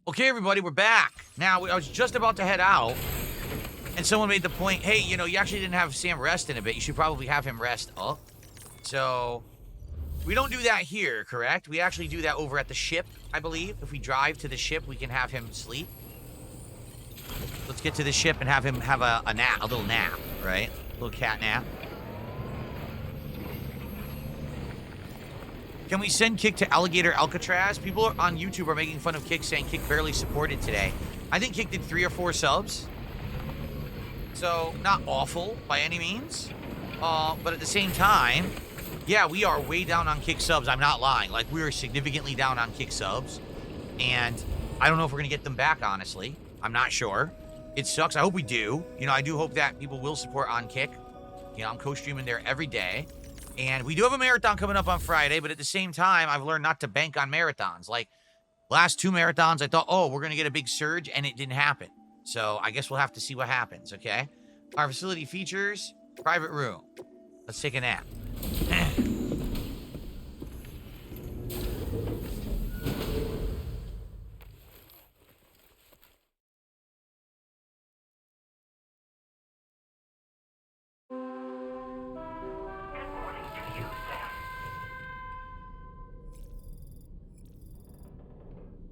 Okay, everybody, we're back. Now, I was just about to head out, and someone made the point, hey, you know, you actually didn't have Sam rest in a bit. You should probably have him rest up. So, we don't do that here, correct? We actually do that over at the ship, I believe. If we drive to the ship, we can have him sleep. Let's get to the ship and have him have a nap, a little nap, right? A little cat nap. Can we send Kick to Alligator Alcatraz? People on YouTube are making fun of Kick, saying Kick barely supported today. I think Kick did 3 or 4 subs. So, not awful by any means. But at the same time, yeah, we are way down on Kick subs. I'm not lying. Like, we are significantly down on Kick subs. And I don't know if we're going to get them back, honestly. I'm not sure. It sucks. I hope we do. You know, I do hope that people will support on Kick. You know, I'm co-streaming there every day. And we do have a marathon coming up on Friday, but at the same time, I've learned not to bank on marathons. Like, last 2 marathons, I thought, oh, we're going to get a big surge, and it didn't happen. So I guess we'll have to see what happens, okay? Our facility features, private room. Let's take a nap.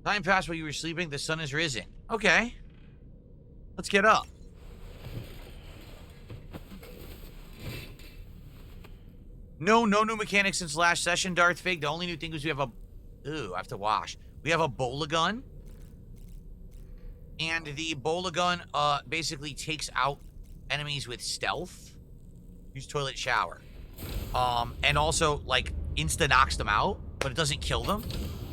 Time passed while you were sleeping. The sun has risen. Okay. Let's get up. No new mechanics since last session, Darth Fig. The only new thing is we have a... Ooh, I have to wash. We have a bola gun. And the bola gun basically takes out enemies with stealth. Use toilet shower. And also, like, insta-knocks them out, but it doesn't kill them.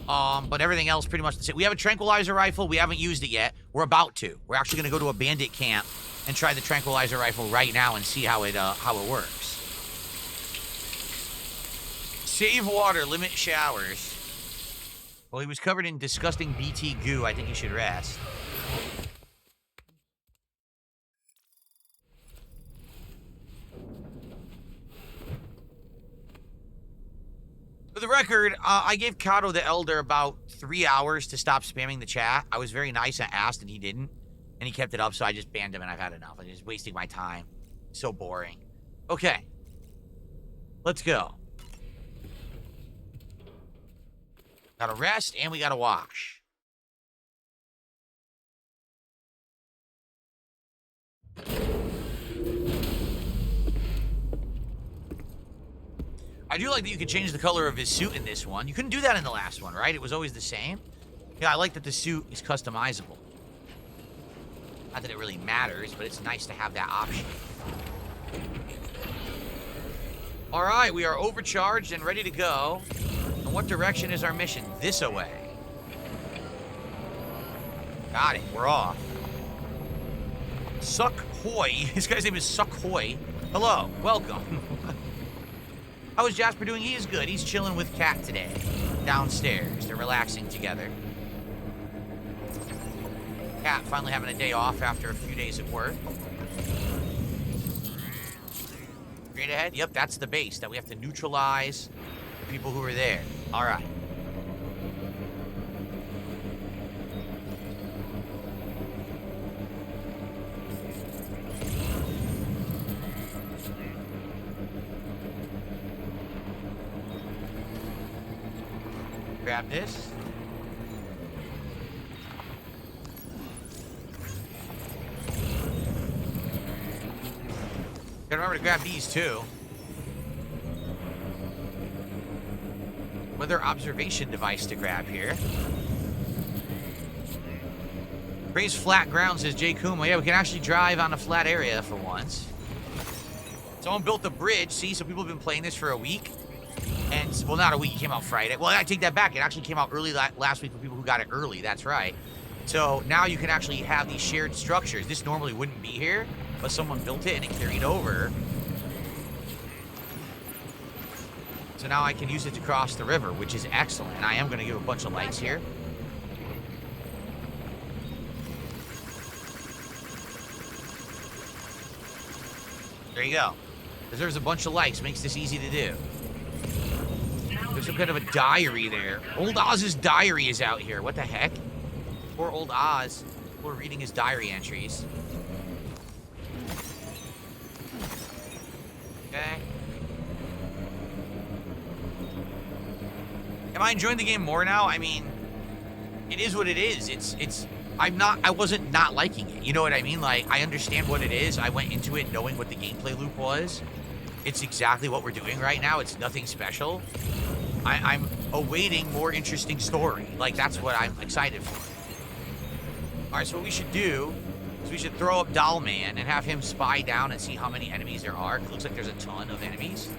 But everything else pretty much the same. We have a tranquilizer rifle. We haven't used it yet. We're about to. We're actually going to go to a bandit camp and try the tranquilizer rifle right now and see how it works. Save water, limit showers. Well, he was covered in disgusting BT goo. I think he should rest. For the record, I gave Kato the Elder about 3 hours to stop spamming the chat. I was very nice and asked, and he didn't. And he kept it up, so I just banned him, and I've had enough. I'm just wasting my time. So boring. Okay. Let's go. Gotta rest, and we gotta wash. I do like that you can change the color of his suit in this one. You couldn't do that in the last one, right? It was always the same. Yeah, I like that the suit is customizable. Not that it really matters, but it's nice to have that option. All right, we are overcharged and ready to go. And what direction is our mission? This away. Got it, we're off. Suck Hoy. This guy's name is Suck Hoy. Hello, welcome. How is Jasper doing? He is good. He's chilling with Kat today. Downstairs. They're relaxing together. Kat finally having a day off after a few days at work. Straight ahead? Yep, that's the base that we have to neutralize the people who are there. All right. Grab this. Gotta remember to grab these too. Weather observation device to grab here. Praise flat ground, says Jay Kuma. Yeah, we can actually drive on a flat area for once. Someone built the bridge, see, so people have been playing this for a week. And, well, not a week, it came out Friday. Well, I take that back. It actually came out early last week for people who got it early. That's right. So now you can actually have these shared structures. This normally wouldn't be here, but someone built it and it carried over. So now I can use it to cross the river, which is excellent. And I am going to give a bunch of likes here. There you go. Deserves a bunch of likes. Makes this easy to do. There's some kind of a diary there. Old Oz's diary is out here. What the heck? Poor old Oz. We're reading his diary entries. Okay. Am I enjoying the game more now? I mean, it is what it is. I wasn't not liking it. You know what I mean? Like, I understand what it is. I went into it knowing what the gameplay loop was. It's exactly what we're doing right now. It's nothing special. I'm awaiting more interesting story. Like, that's what I'm excited for. All right, so what we should do is we should throw up Doll Man and have him spy down and see how many enemies there are. It looks like there's a ton of enemies.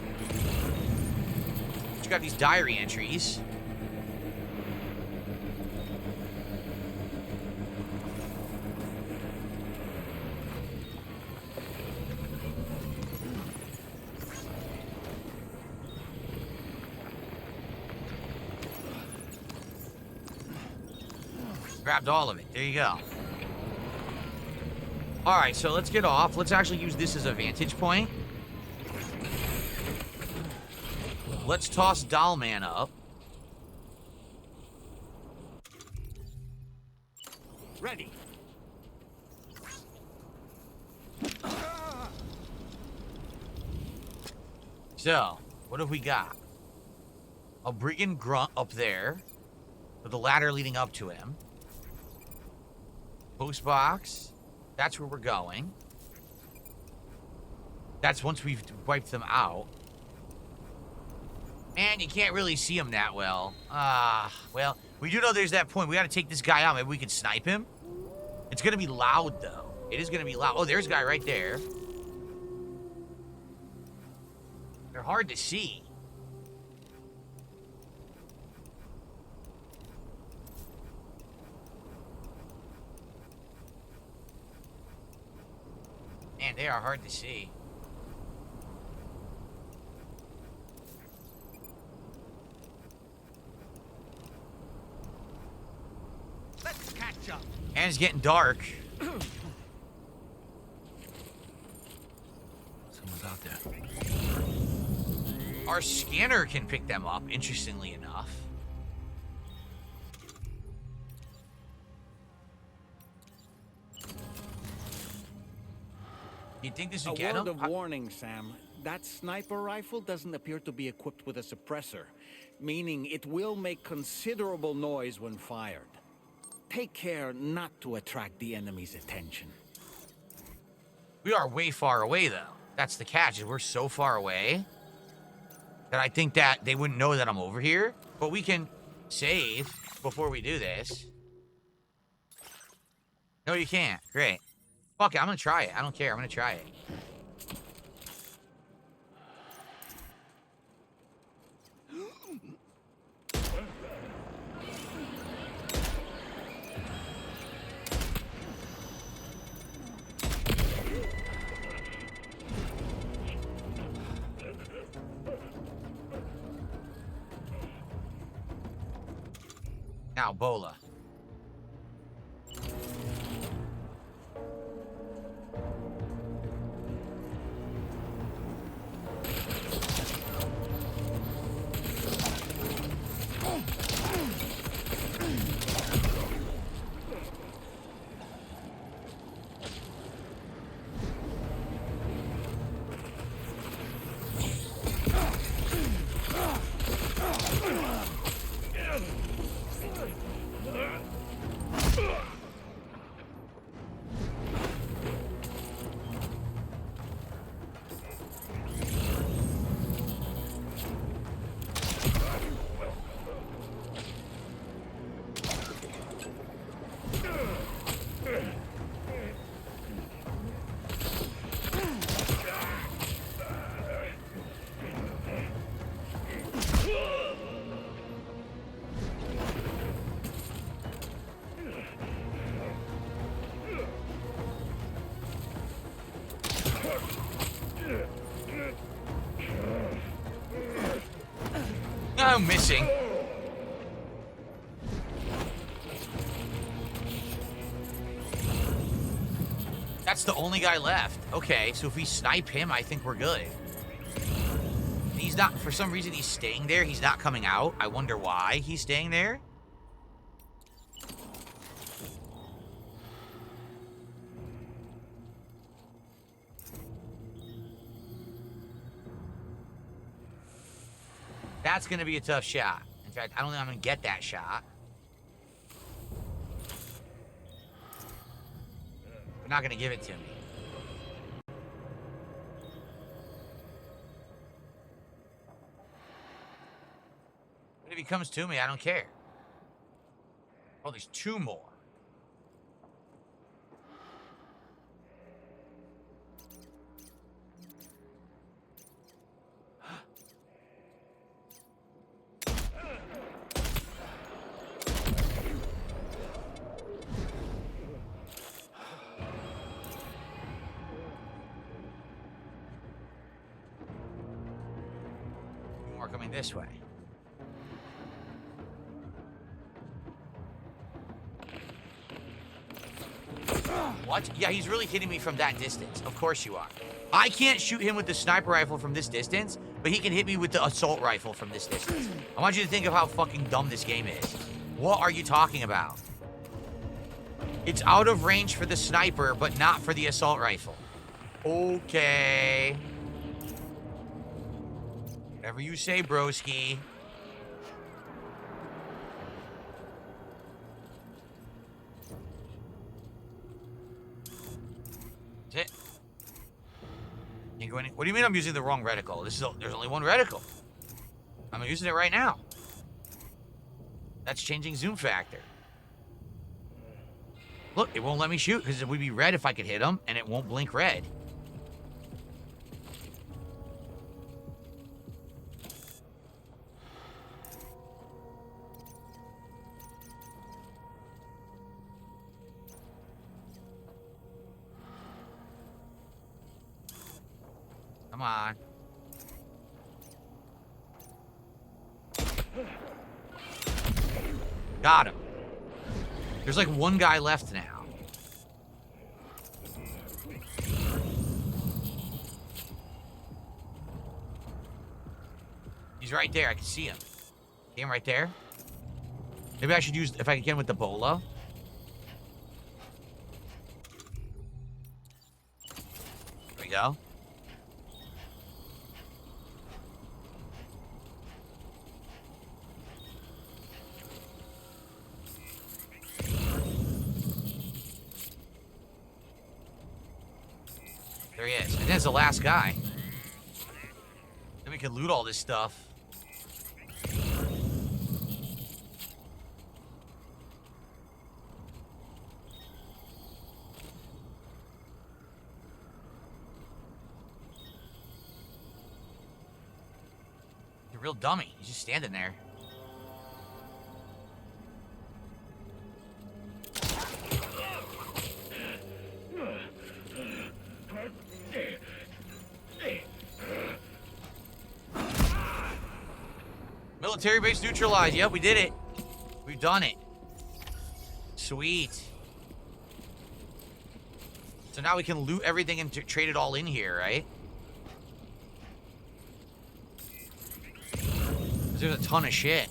You got these diary entries. Grabbed all of it. There you go. All right, so let's get off. Let's actually use this as a vantage point. Let's toss Doll Man up. Ready. So, what have we got? A Brigand grunt up there with a ladder leading up to him. Post box. That's where we're going. That's once we've wiped them out. Man, you can't really see him that well. Well, we do know there's that point. We got to take this guy out. Maybe we could snipe him. It's going to be loud, though. It is going to be loud. Oh, there's a guy right there. They're hard to see. Man, they are hard to see. Let's catch up. And it's getting dark. Someone's out there. Our scanner can pick them up, interestingly enough. You think this would get A word him? of warning, Sam. That sniper rifle doesn't appear to be equipped with a suppressor, meaning it will make considerable noise when fired. Take care not to attract the enemy's attention. We are way far away, though. That's the catch, is we're so far away that I think that they wouldn't know that I'm over here. But we can save before we do this. No, you can't. Great. Fuck it, I'm gonna try it. I don't care. I'm gonna try it. Now, Bola. I'm missing. That's the only guy left. Okay, so if we snipe him, I think we're good. He's not, for some reason, he's staying there. He's not coming out. I wonder why he's staying there. That's going to be a tough shot. In fact, I don't think I'm going to get that shot. They're not going to give it to me. But if he comes to me, I don't care. Oh, there's 2 more. More coming this way. What? Yeah, he's really hitting me from that distance. Of course you are. I can't shoot him with the sniper rifle from this distance, but he can hit me with the assault rifle from this distance. I want you to think of how fucking dumb this game is. What are you talking about? It's out of range for the sniper, but not for the assault rifle. Okay. Whatever you say, broski. That's it. Can't go any. What do you mean I'm using the wrong reticle? There's only one reticle. I'm using it right now. That's changing zoom factor. Look, it won't let me shoot because it would be red if I could hit him, and it won't blink red. Come on. Got him. There's like one guy left now. He's right there. I can see him. See him right there? Maybe I should use, if I can get him with the bola. There we go. There he is. And there's the last guy. Then we can loot all this stuff. You're a real dummy. He's just standing there. Military base neutralized. Yep, we did it. We've done it. Sweet. So now we can loot everything and trade it all in here, right? There's a ton of shit.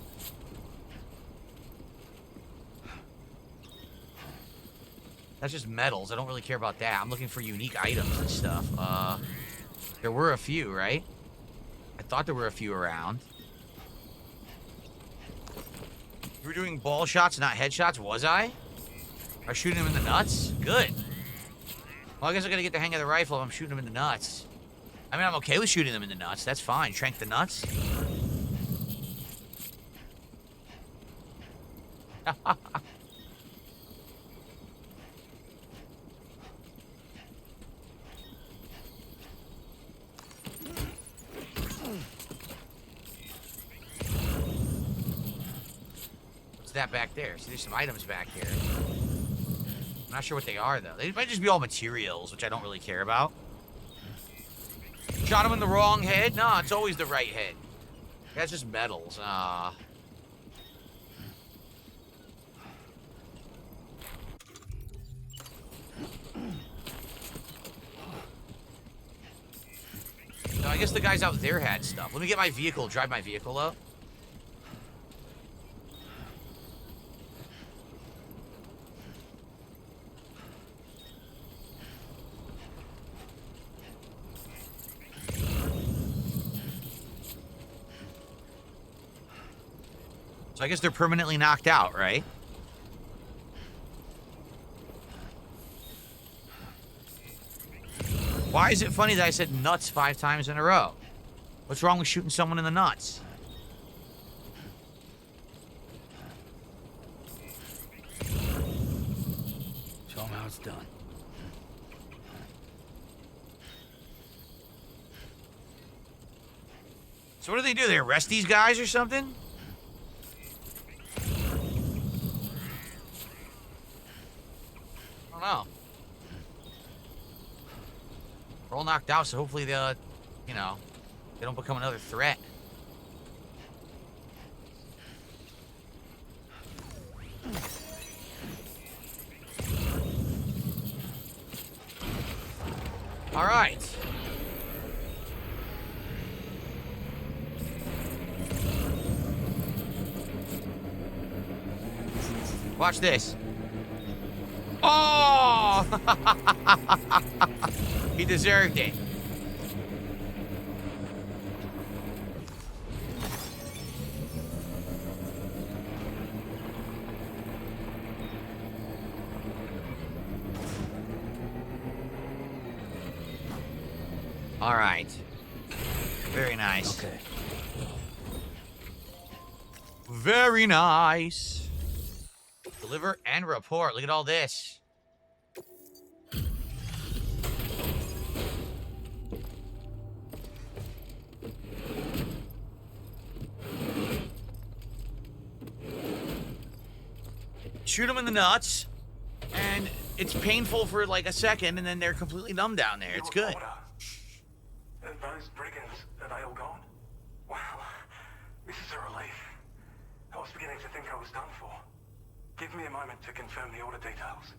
That's just metals. I don't really care about that. I'm looking for unique items and stuff. There were a few, right? I thought there were a few around. You were doing ball shots, not headshots, was I? Or shooting him in the nuts? Good. Well, I guess I gotta get the hang of the rifle if I'm shooting him in the nuts. I mean, I'm okay with shooting them in the nuts. That's fine. Shank the nuts. That back there. See, there's some items back here. I'm not sure what they are, though. They might just be all materials, which I don't really care about. Shot him in the wrong head? No, it's always the right head. That's just metals. No, I guess the guys out there had stuff. Let me get my vehicle, drive my vehicle up. So I guess they're permanently knocked out, right? Why is it funny that I said nuts 5 times in a row? What's wrong with shooting someone in the nuts? Show them how it's done. So what do? They arrest these guys or something? I don't know. They're all knocked out, so hopefully they'll, you know, they don't become another threat. All right. Watch this. Oh! He deserved it. All right. Very nice. Okay. Very nice. Deliver and report. Look at all this. Shoot them in the nuts, and it's painful for like a second, and then they're completely numb down there. It's good. Those brigands, are they all gone? Wow, this is a relief. I was beginning to think I was done for. Give me a moment to confirm the order details.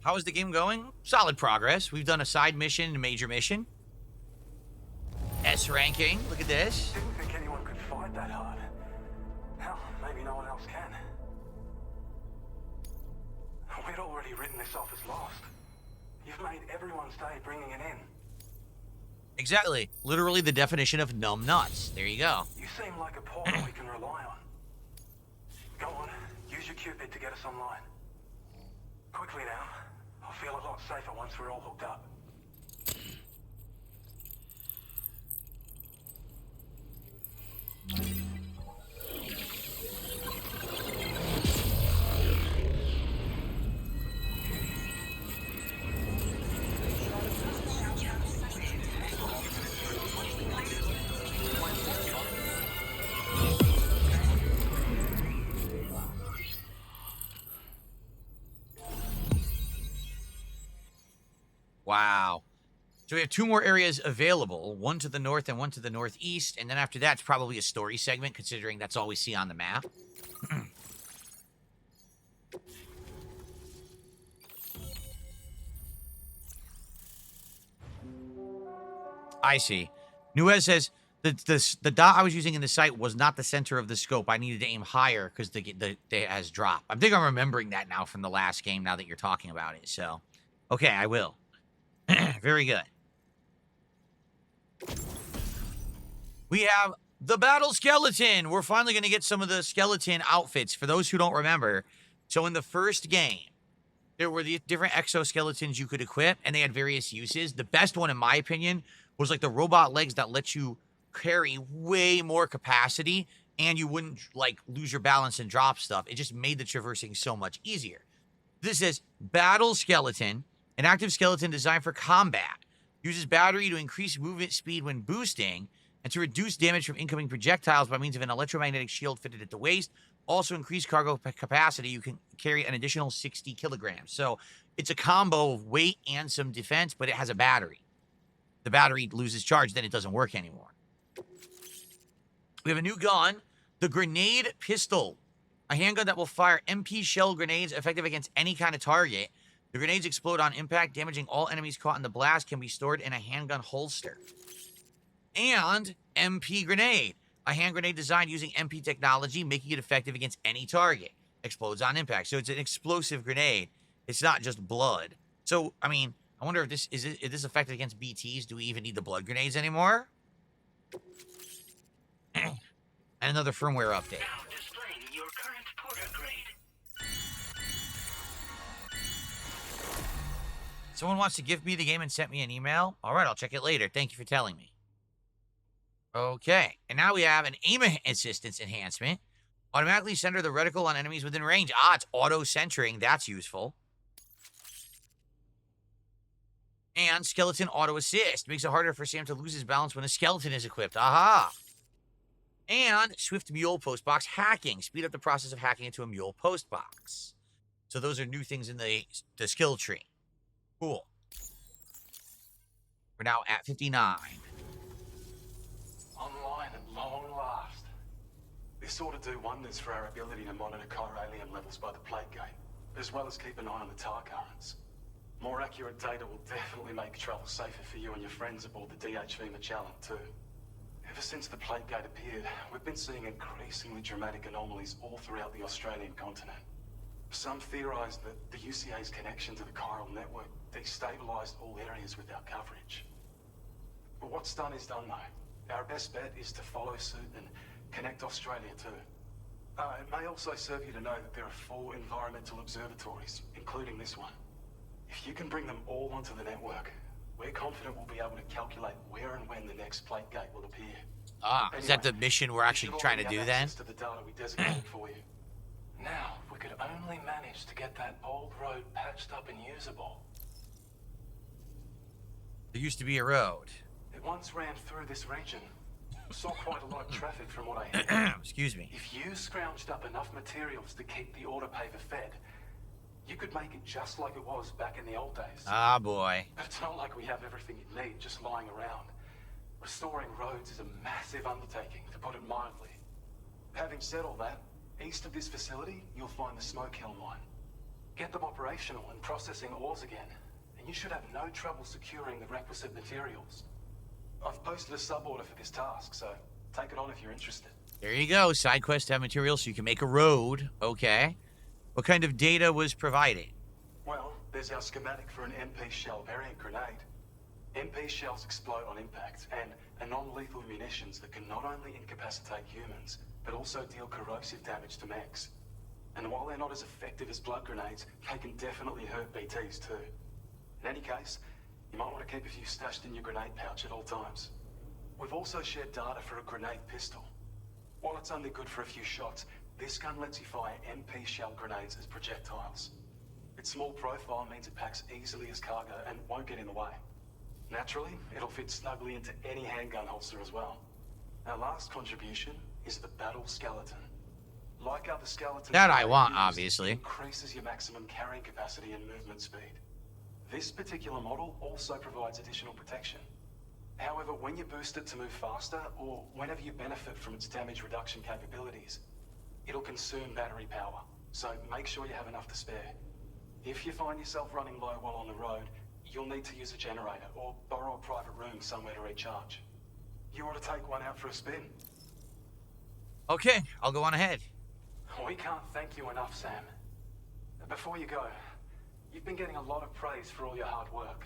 How is the game going? Solid progress. We've done a side mission and a major mission. S ranking. Look at this. Didn't think anyone could fight that hard. Hell, maybe no one else can. We'd already written this off as lost. You've made everyone's day bringing it in. Exactly. Literally the definition of numb nuts. There you go. You seem like a portal we can rely on. Go on, use your Cupid to get us online. Quickly now. I'll feel a lot safer once we're all hooked up. Wow. So we have 2 more areas available, one to the north and one to the northeast, and then after that, it's probably a story segment, considering that's all we see on the map. I see. Nuez says, the dot I was using in the sight was not the center of the scope. I needed to aim higher because it has dropped. I think I'm remembering that now from the last game, now that you're talking about it. So, okay, I will. Very good. We have the battle skeleton. We're finally going to get some of the skeleton outfits. For those who don't remember, so in the first game, there were the different exoskeletons you could equip, and they had various uses. The best one, in my opinion, was like the robot legs that let you carry way more capacity, and you wouldn't like lose your balance and drop stuff. It just made the traversing so much easier. This is battle skeleton. An active skeleton designed for combat. Uses battery to increase movement speed when boosting and to reduce damage from incoming projectiles by means of an electromagnetic shield fitted at the waist. Also increase cargo capacity. You can carry an additional 60 kilograms. So it's a combo of weight and some defense, but it has a battery. The battery loses charge, then it doesn't work anymore. We have a new gun, the grenade pistol. A handgun that will fire MP shell grenades effective against any kind of target. The grenades explode on impact, damaging all enemies caught in the blast, can be stored in a handgun holster. And MP grenade. A hand grenade designed using MP technology, making it effective against any target. Explodes on impact. So it's an explosive grenade. It's not just blood. So, I mean, I wonder if this is this effective against BTs. Do we even need the blood grenades anymore? And another firmware update. Now displaying your current porter grade. Someone wants to gift me the game and sent me an email. All right, I'll check it later. Thank you for telling me. Okay, and now we have an aim assistance enhancement. Automatically center the reticle on enemies within range. Ah, it's auto-centering. That's useful. And skeleton auto-assist. Makes it harder for Sam to lose his balance when a skeleton is equipped. Aha! And swift mule postbox hacking. Speed up the process of hacking into a mule postbox. So those are new things in the skill tree. Cool. We're now at 59. Online at long last. This ought to do wonders for our ability to monitor chiralium levels by the plague gate, as well as keep an eye on the tar currents. More accurate data will definitely make travel safer for you and your friends aboard the DHV Magellan too. Ever since the plague gate appeared, we've been seeing increasingly dramatic anomalies all throughout the Australian continent. Some theorise that the UCA's connection to the chiral network destabilised all areas with our coverage. But what's done is done though. Our best bet is to follow suit and connect Australia too. It may also serve you to know that there are 4 environmental observatories, including this one. If you can bring them all onto the network, we're confident we'll be able to calculate where and when the next plague gate will appear. Ah, is that the mission we're actually trying to do then? To the data we designated for you. Now, if we could only manage to get that old road patched up and usable. There used to be a road. It once ran through this region. Saw quite a lot of traffic from what I heard. Excuse me. If you scrounged up enough materials to keep the autopaver fed, you could make it just like it was back in the old days. Ah, boy. But it's not like we have everything you need just lying around. Restoring roads is a massive undertaking, to put it mildly. Having said all that, east of this facility, you'll find the Smoke Hill mine. Get them operational and processing ores again, and you should have no trouble securing the requisite materials. I've posted a sub-order for this task, so take it on if you're interested. There you go. Side quest to have materials so you can make a road. Okay. What kind of data was provided? Well, there's our schematic for an MP shell variant grenade. MP shells explode on impact, and are non-lethal munitions that can not only incapacitate humans, but also deal corrosive damage to mechs. And while they're not as effective as blood grenades, they can definitely hurt BTs too. In any case, you might want to keep a few stashed in your grenade pouch at all times. We've also shared data for a grenade pistol. While it's only good for a few shots, this gun lets you fire MP shell grenades as projectiles. Its small profile means it packs easily as cargo and won't get in the way. Naturally, it'll fit snugly into any handgun holster as well. Our last contribution is the battle skeleton. Like other skeletons, That I want, obviously. it increases your maximum carrying capacity and movement speed. This particular model also provides additional protection. However, when you boost it to move faster, or whenever you benefit from its damage reduction capabilities, it'll consume battery power, so make sure you have enough to spare. If you find yourself running low while on the road, you'll need to use a generator or borrow a private room somewhere to recharge. You ought to take one out for a spin. Okay, I'll go on ahead. We can't thank you enough, Sam. Before you go, you've been getting a lot of praise for all your hard work.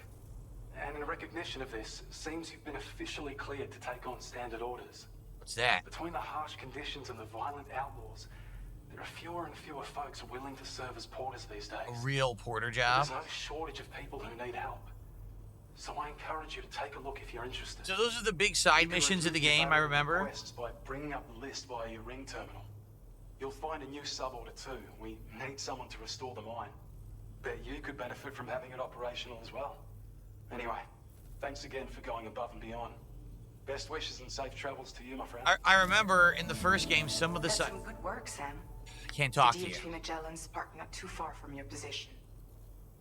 And in recognition of this, it seems you've been officially cleared to take on standard orders. What's that? Between the harsh conditions and the violent outlaws, there are fewer and fewer folks willing to serve as porters these days. A real porter job? There's no shortage of people who need help. So I encourage you to take a look if you're interested. So those are the big side missions of the game, I remember. Requests by bringing up the list via your ring terminal. You'll find a new sub-order too. We need someone to restore the mine. Bet you could benefit from having it operational as well. Anyway, thanks again for going above and beyond. Best wishes and safe travels to you, my friend. I remember in the first game some of the That's some good work, Sam. I can't talk The to you. DHV Magellan's parked not too far from your position.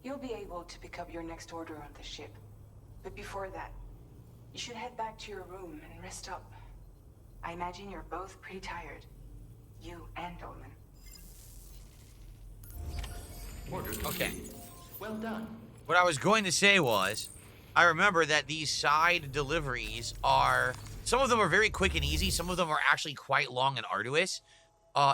You'll be able to pick up your next order on the ship. But before that, you should head back to your room and rest up. I imagine you're both pretty tired. You and Dolman. Okay. Well done. What I was going to say was, I remember that these side deliveries are, some of them are very quick and easy. Some of them are actually quite long and arduous.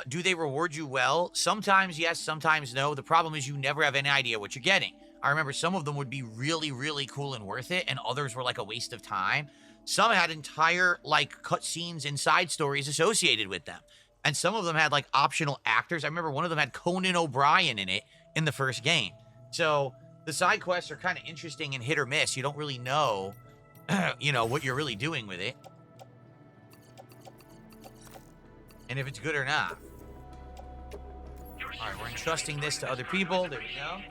Do they reward you well? Sometimes yes, sometimes no. The problem is you never have any idea what you're getting. I remember some of them would be really, really cool and worth it, and others were like a waste of time. Some had entire like cutscenes and side stories associated with them. And some of them had like optional actors. I remember one of them had Conan O'Brien in it in the first game. So the side quests are kind of interesting and hit or miss. You don't really know, you know, what you're really doing with it. And if it's good or not. All right, we're entrusting this to other people. There we go.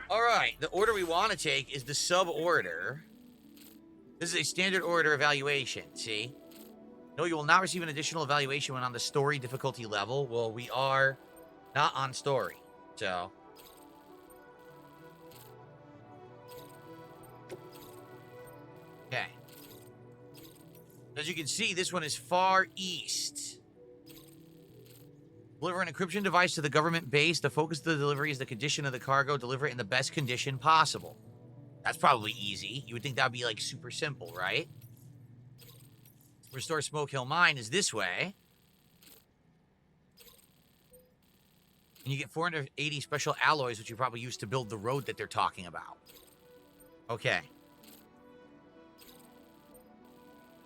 All right, the order we want to take is the sub-order. This is a standard order evaluation, see? No, you will not receive an additional evaluation when on the story difficulty level. Well, we are not on story, so... Okay. As you can see, this one is Far East. Deliver an encryption device to the government base. The focus of the delivery is the condition of the cargo. Deliver it in the best condition possible. That's probably easy. You would think that would be, like, super simple, right? Restore Smoke Hill Mine is this way. And you get 480 special alloys, which you probably use to build the road that they're talking about. Okay.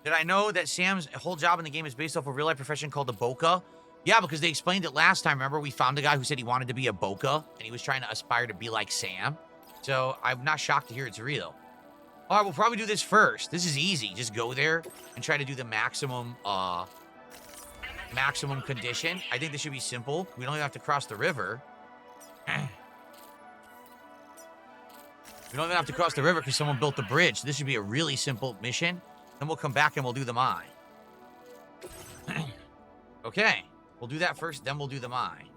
Did I know that Sam's whole job in the game is based off a real-life profession called a Boca? Yeah, because they explained it last time. Remember, we found a guy who said he wanted to be a Boca, and he was trying to aspire to be like Sam. So I'm not shocked to hear it's real. All right, we'll probably do this first. This is easy. Just go there and try to do the maximum condition. I think this should be simple. We don't even have to cross the river. We don't even have to cross the river because someone built the bridge. This should be a really simple mission. Then we'll come back and we'll do the mine. Okay. We'll do that first, then we'll do the mine.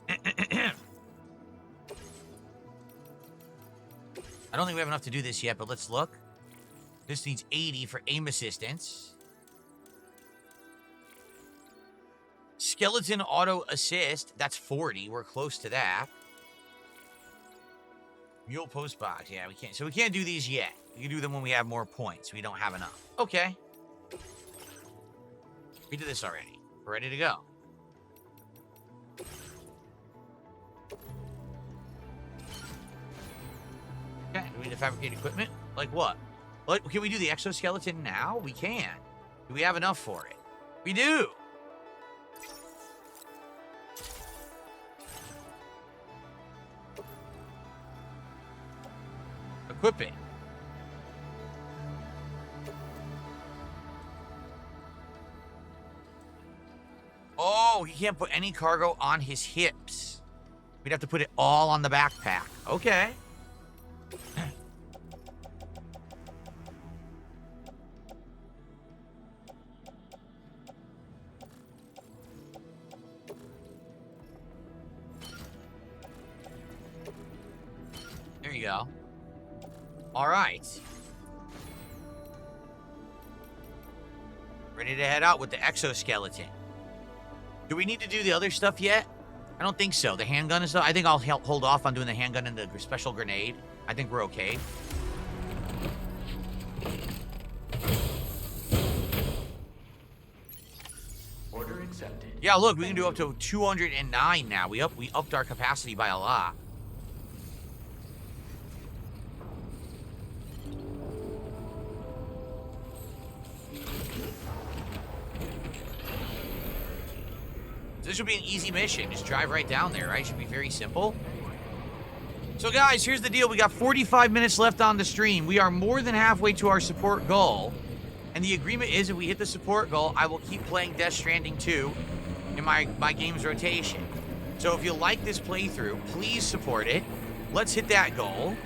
I don't think we have enough to do this yet, but let's look. This needs 80 for aim assistance. Skeleton auto assist, that's 40. We're close to that. Mule post box, yeah, we can't. So we can't do these yet. We can do them when we have more points. We don't have enough. Okay. We did this already. We're ready to go. Okay, do we need to fabricate equipment? Like what? Like, can we do the exoskeleton now? We can. Do we have enough for it? We do! Equip it. Oh, he can't put any cargo on his hips. We'd have to put it all on the backpack. Okay. There you go. All right. Ready to head out with the exoskeleton. Do we need to do the other stuff yet? I don't think so. The handgun and stuff. I think I'll hold off on doing the handgun and the special grenade. I think we're okay. Order accepted. Yeah, look, we can do up to 209 now. We upped our capacity by a lot. This should be an easy mission. Just drive right down there, right? Should be very simple. So, guys, here's the deal. We got 45 minutes left on the stream. We are more than halfway to our support goal. And the agreement is if we hit the support goal, I will keep playing Death Stranding 2 in my game's rotation. So if you like this playthrough, please support it. Let's hit that goal.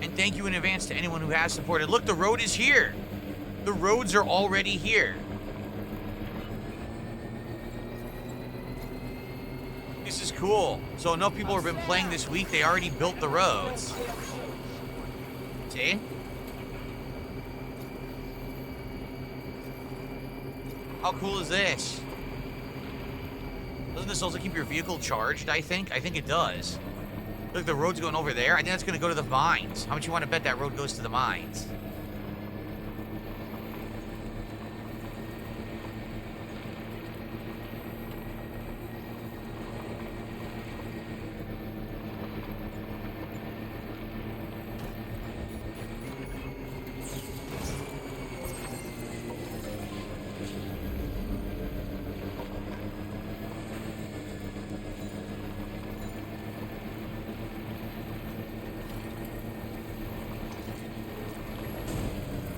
And thank you in advance to anyone who has supported. Look, the road is here. The roads are already here. This is cool. So enough people have been playing this week, they already built the roads. See? How cool is this? Doesn't this also keep your vehicle charged, I think? I think it does. Look, the road's going over there. I think that's going to go to the mines. How much you want to bet that road goes to the mines?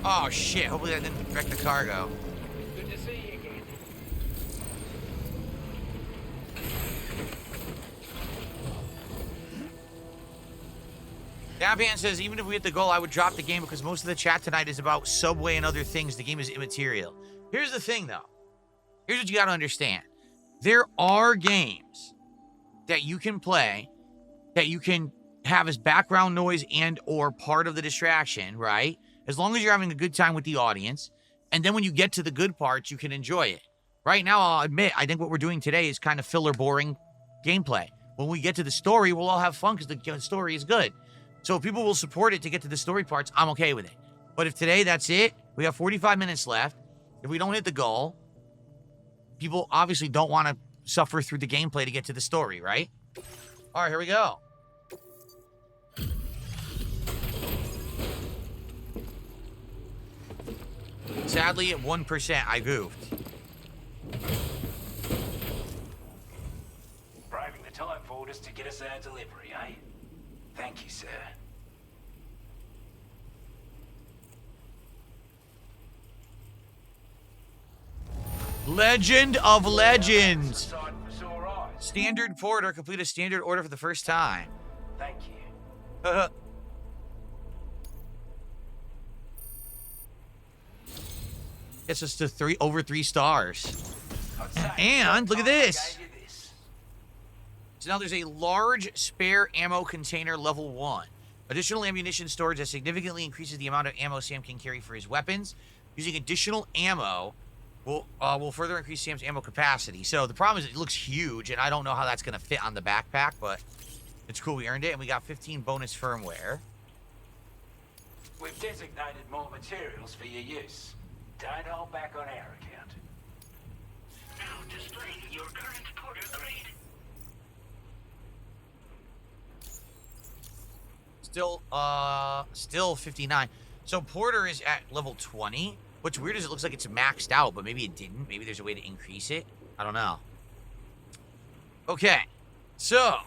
Oh, shit. Hopefully that didn't wreck the cargo. Good to see you again. Daban says, even if we hit the goal, I would drop the game because most of the chat tonight is about Subway and other things. The game is immaterial. Here's the thing, though. Here's what you got to understand. There are games that you can play that you can have as background noise and or part of the distraction, right? As long as you're having a good time with the audience. And then when you get to the good parts, you can enjoy it. Right now, I'll admit, I think what we're doing today is kind of filler, boring gameplay. When we get to the story, we'll all have fun because the story is good. So if people will support it to get to the story parts, I'm okay with it. But if today that's it, we have 45 minutes left. If we don't hit the goal, people obviously don't want to suffer through the gameplay to get to the story, right? All right, here we go. Sadly, at 1%, I goofed. Braving the time forward is to get us our delivery, eh? Thank you, sir. Legend of Legends. It's a sight for sore eyes. Standard porter. Complete a standard order for the first time. Thank you. Gets us to over 3 stars. I'd say And look at this. I gave you this. So now there's a large spare ammo container level 1. Additional ammunition storage that significantly increases the amount of ammo Sam can carry for his weapons. Using additional ammo will further increase Sam's ammo capacity. So the problem is it looks huge, and I don't know how that's going to fit on the backpack, but it's cool. We earned it, and we got 15 bonus firmware. We've designated more materials for your use. Don't hold back on our account. Now displaying your current porter grade. Still 59. So Porter is at level 20. What's weird is it looks like it's maxed out, but maybe it didn't. Maybe there's a way to increase it. I don't know. Okay. So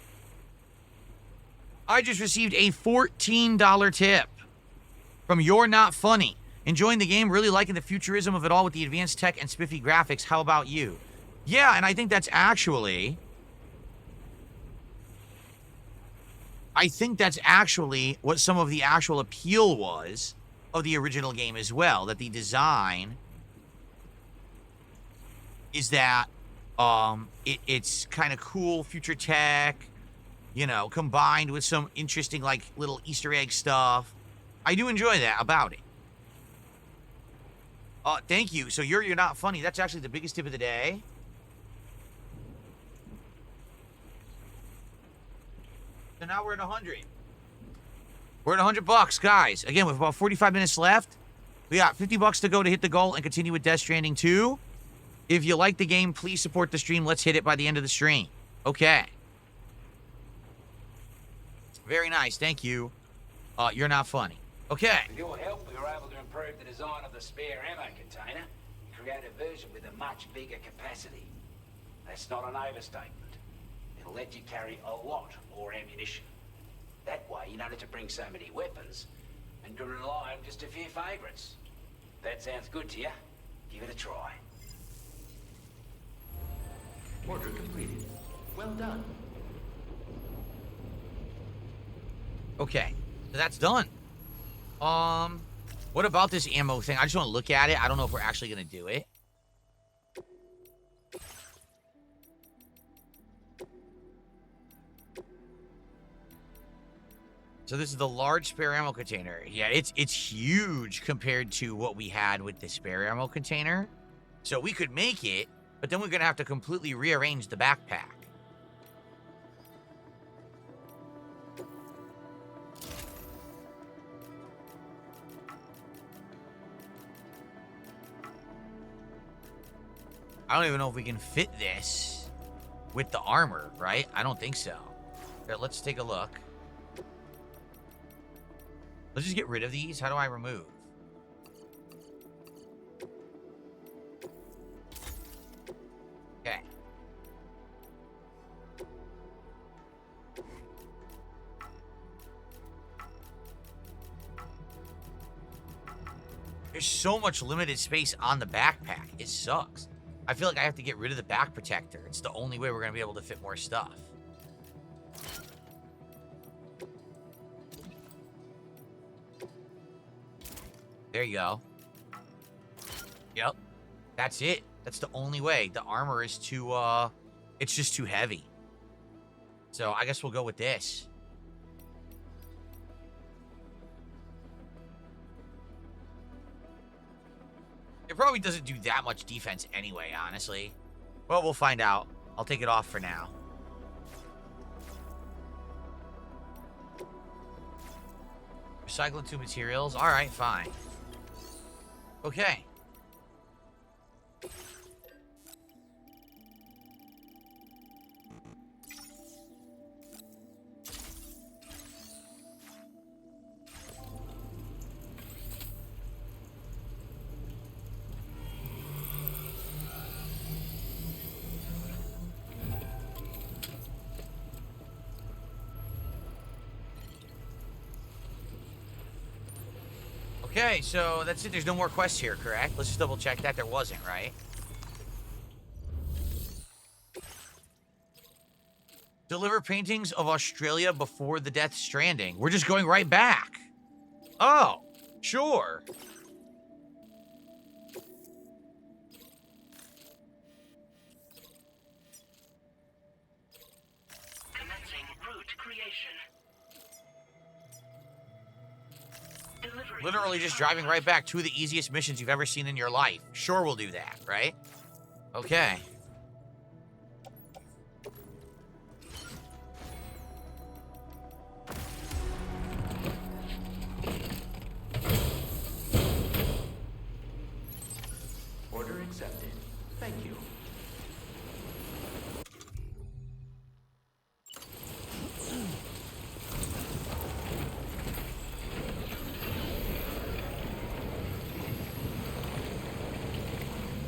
I just received a $14 tip from You're Not Funny. Enjoying the game, really liking the futurism of it all with the advanced tech and spiffy graphics. How about you? Yeah, and I think that's actually... what some of the actual appeal was of the original game as well. That the design is that it's kind of cool, future tech, you know, combined with some interesting, like, little Easter egg stuff. I do enjoy that about it. Thank you. So you're not funny. That's actually the biggest tip of the day. So now we're at 100. We're at $100, guys. Again, with about 45 minutes left. We got $50 to go to hit the goal and continue with Death Stranding 2. If you like the game, please support the stream. Let's hit it by the end of the stream. Okay. Very nice. Thank you. You're not funny. Okay. With your help, we were able to improve the design of the spare ammo container and create a version with a much bigger capacity. That's not an overstatement. It'll let you carry a lot more ammunition. That way, you don't have to bring so many weapons and can rely on just a few favorites. That sounds good to you? Give it a try. Order completed. Well done. Okay. So that's done. What about this ammo thing? I just want to look at it. I don't know if we're actually going to do it. So this is the large spare ammo container. Yeah, it's huge compared to what we had with the spare ammo container. So we could make it, but then we're going to have to completely rearrange the backpack. I don't even know if we can fit this with the armor, right? I don't think so. Here, let's take a look. Let's just get rid of these. How do I remove? Okay. There's so much limited space on the backpack. It sucks. I feel like I have to get rid of the back protector. It's the only way we're going to be able to fit more stuff. There you go. Yep. That's it. That's the only way. The armor is too, it's just too heavy. So I guess we'll go with this. It probably doesn't do that much defense anyway, honestly. Well, we'll find out. I'll take it off for now. Recycling 2 materials. All right, fine. Okay. Okay, so that's it. There's no more quests here, correct? Let's just double check that there wasn't, right? Deliver paintings of Australia before the Death Stranding. We're just going right back. Oh, sure. Commencing route creation. Delivering Literally just driving right back. 2 of the easiest missions you've ever seen in your life. Sure, we'll do that, right? Okay. Order accepted. Thank you.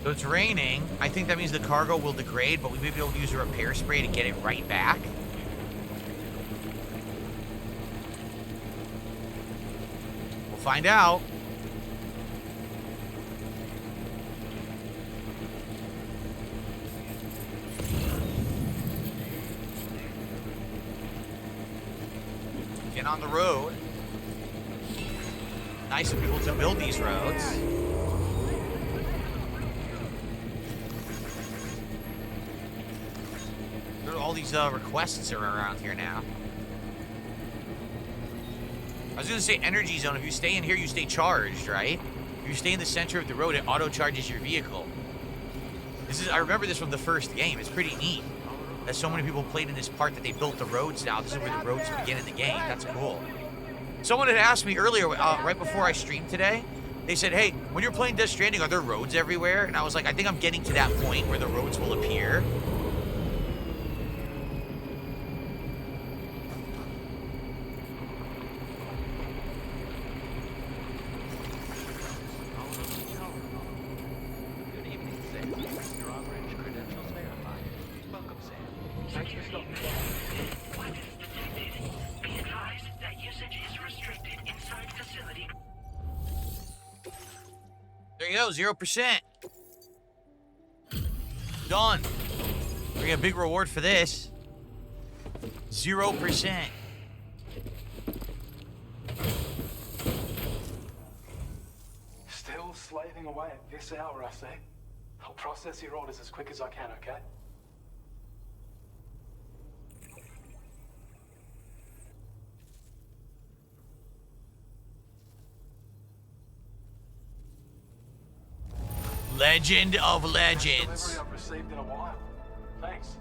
So it's raining. I think that means the cargo will degrade, but we may be able to use a repair spray to get it right back. We'll find out. Get on the road. Nice of people to build these roads. All these requests are around here now. I was gonna say energy zone. If you stay in here, you stay charged, right? If you stay in the center of the road, it auto charges your vehicle. I remember this from the first game. It's pretty neat that so many people played in this part that they built the roads now. This is where the roads begin in the game. That's cool. Someone had asked me earlier, right before I streamed today, they said, hey, when you're playing Death Stranding, are there roads everywhere? And I was like, I think I'm getting to that point where the roads will appear. Good evening, Sam. Your orange credentials verified. Welcome, Sam. Thanks for stopping by. what is detected. Be advised that usage is restricted inside facility. There you go, 0%. Done. We get a big reward for this. 0%. Still slaving away at this hour, I see. I'll process your orders as quick as I can, okay? Legend of Best Legends. delivery I've received in a while. Thanks.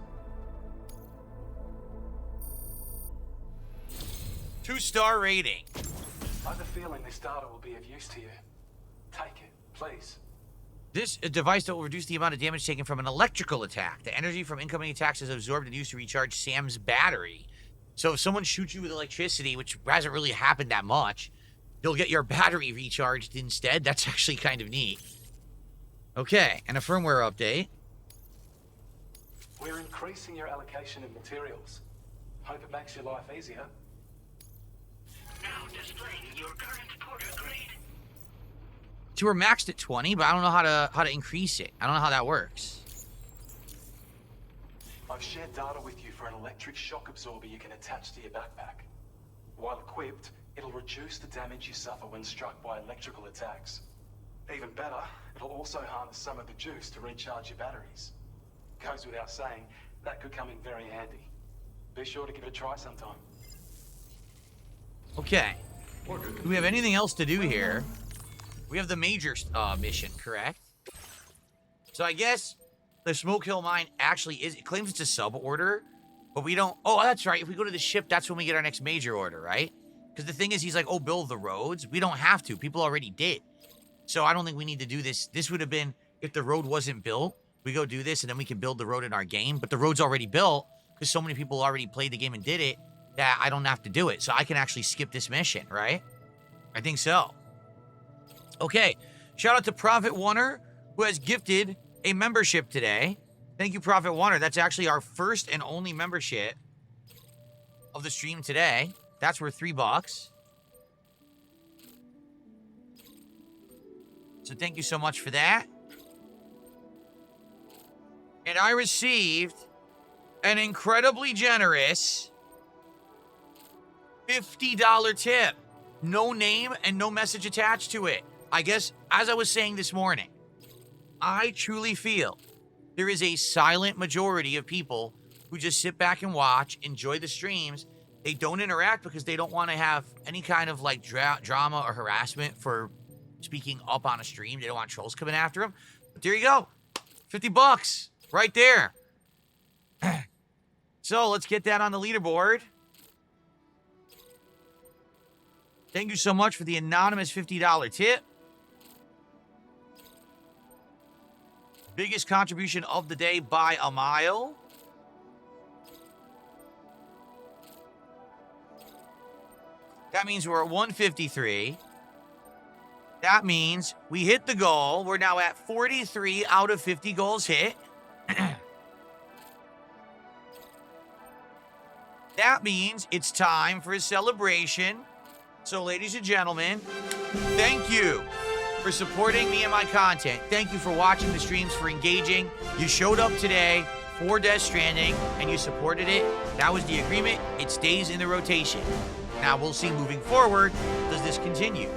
2-star rating. I have a feeling this data will be of use to you. Take it, please. This device that will reduce the amount of damage taken from an electrical attack. The energy from incoming attacks is absorbed and used to recharge Sam's battery. So if someone shoots you with electricity, which hasn't really happened that much, you'll get your battery recharged instead. That's actually kind of neat. Okay, and a firmware update. We're increasing your allocation of materials. Hope it makes your life easier. Now displaying your current porter grade. to we're maxed at 20, but I don't know how to increase it. I don't know how that works. I've shared data with you for an electric shock absorber you can attach to your backpack. While equipped, it'll reduce the damage you suffer when struck by electrical attacks. Even better, it'll also harness some of the juice to recharge your batteries. Goes without saying, that could come in very handy. Be sure to give it a try sometime. Okay. Do we have anything else to do here? We have the major mission, correct? So I guess the Smoke Hill Mine actually is... It claims it's a sub-order, but we don't... Oh, that's right. If we go to the ship, that's when we get our next major order, right? Because the thing is, he's like, oh, build the roads. We don't have to. People already did. So I don't think we need to do this. This would have been, if the road wasn't built, we go do this, and then we can build the road in our game. But the road's already built, because so many people already played the game and did it, that I don't have to do it. So I can actually skip this mission, right? I think so. Okay. Shout out to Prophet Warner, who has gifted a membership today. Thank you, Prophet Warner. That's actually our first and only membership of the stream today. That's worth $3. So thank you so much for that. And I received an incredibly generous $50 tip. No name and no message attached to it. I guess, as I was saying this morning, I truly feel there is a silent majority of people who just sit back and watch, enjoy the streams. They don't interact because they don't want to have any kind of like drama or harassment for speaking up on a stream. They don't want trolls coming after them. But there you go. $50 right there. So let's get that on the leaderboard. Thank you so much for the anonymous $50 tip. Biggest contribution of the day by a mile. That means we're at 153. That means we hit the goal. We're now at 43 out of 50 goals hit. That means it's time for a celebration. So, ladies and gentlemen, thank you for supporting me and my content. Thank you for watching the streams, for engaging. You showed up today for Death Stranding, and you supported it. That was the agreement. It stays in the rotation. Now, we'll see moving forward, does this continue?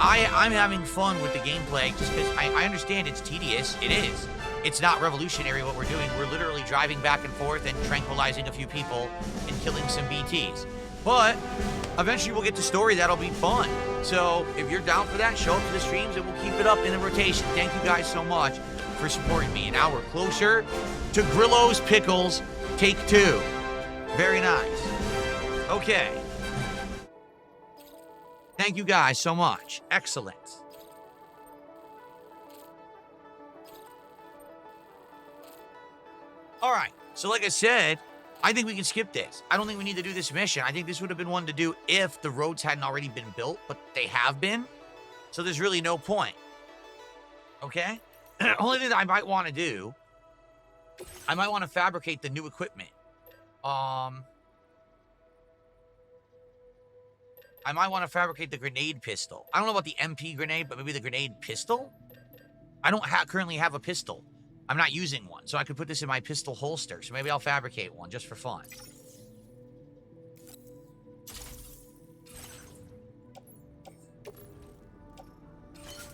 I'm having fun with the gameplay just because I understand it's tedious. It is. It's not revolutionary what we're doing. We're literally driving back and forth and tranquilizing a few people and killing some BTs. But eventually we'll get to story that'll be fun. So if you're down for that, show up to the streams and we'll keep it up in the rotation. Thank you guys so much for supporting me. And now we're closer to Grillo's Pickles Take 2. Very nice. Okay. Thank you guys so much. Excellent. All right. So like I said, I think we can skip this. I don't think we need to do this mission. I think this would have been one to do if the roads hadn't already been built, but they have been. So there's really no point. Okay? Only thing that I might want to do, I might want to fabricate the new equipment. I might want to fabricate the grenade pistol. I don't know about the MP grenade, but maybe the grenade pistol? I don't currently have a pistol. I'm not using one, so I could put this in my pistol holster. So maybe I'll fabricate one just for fun.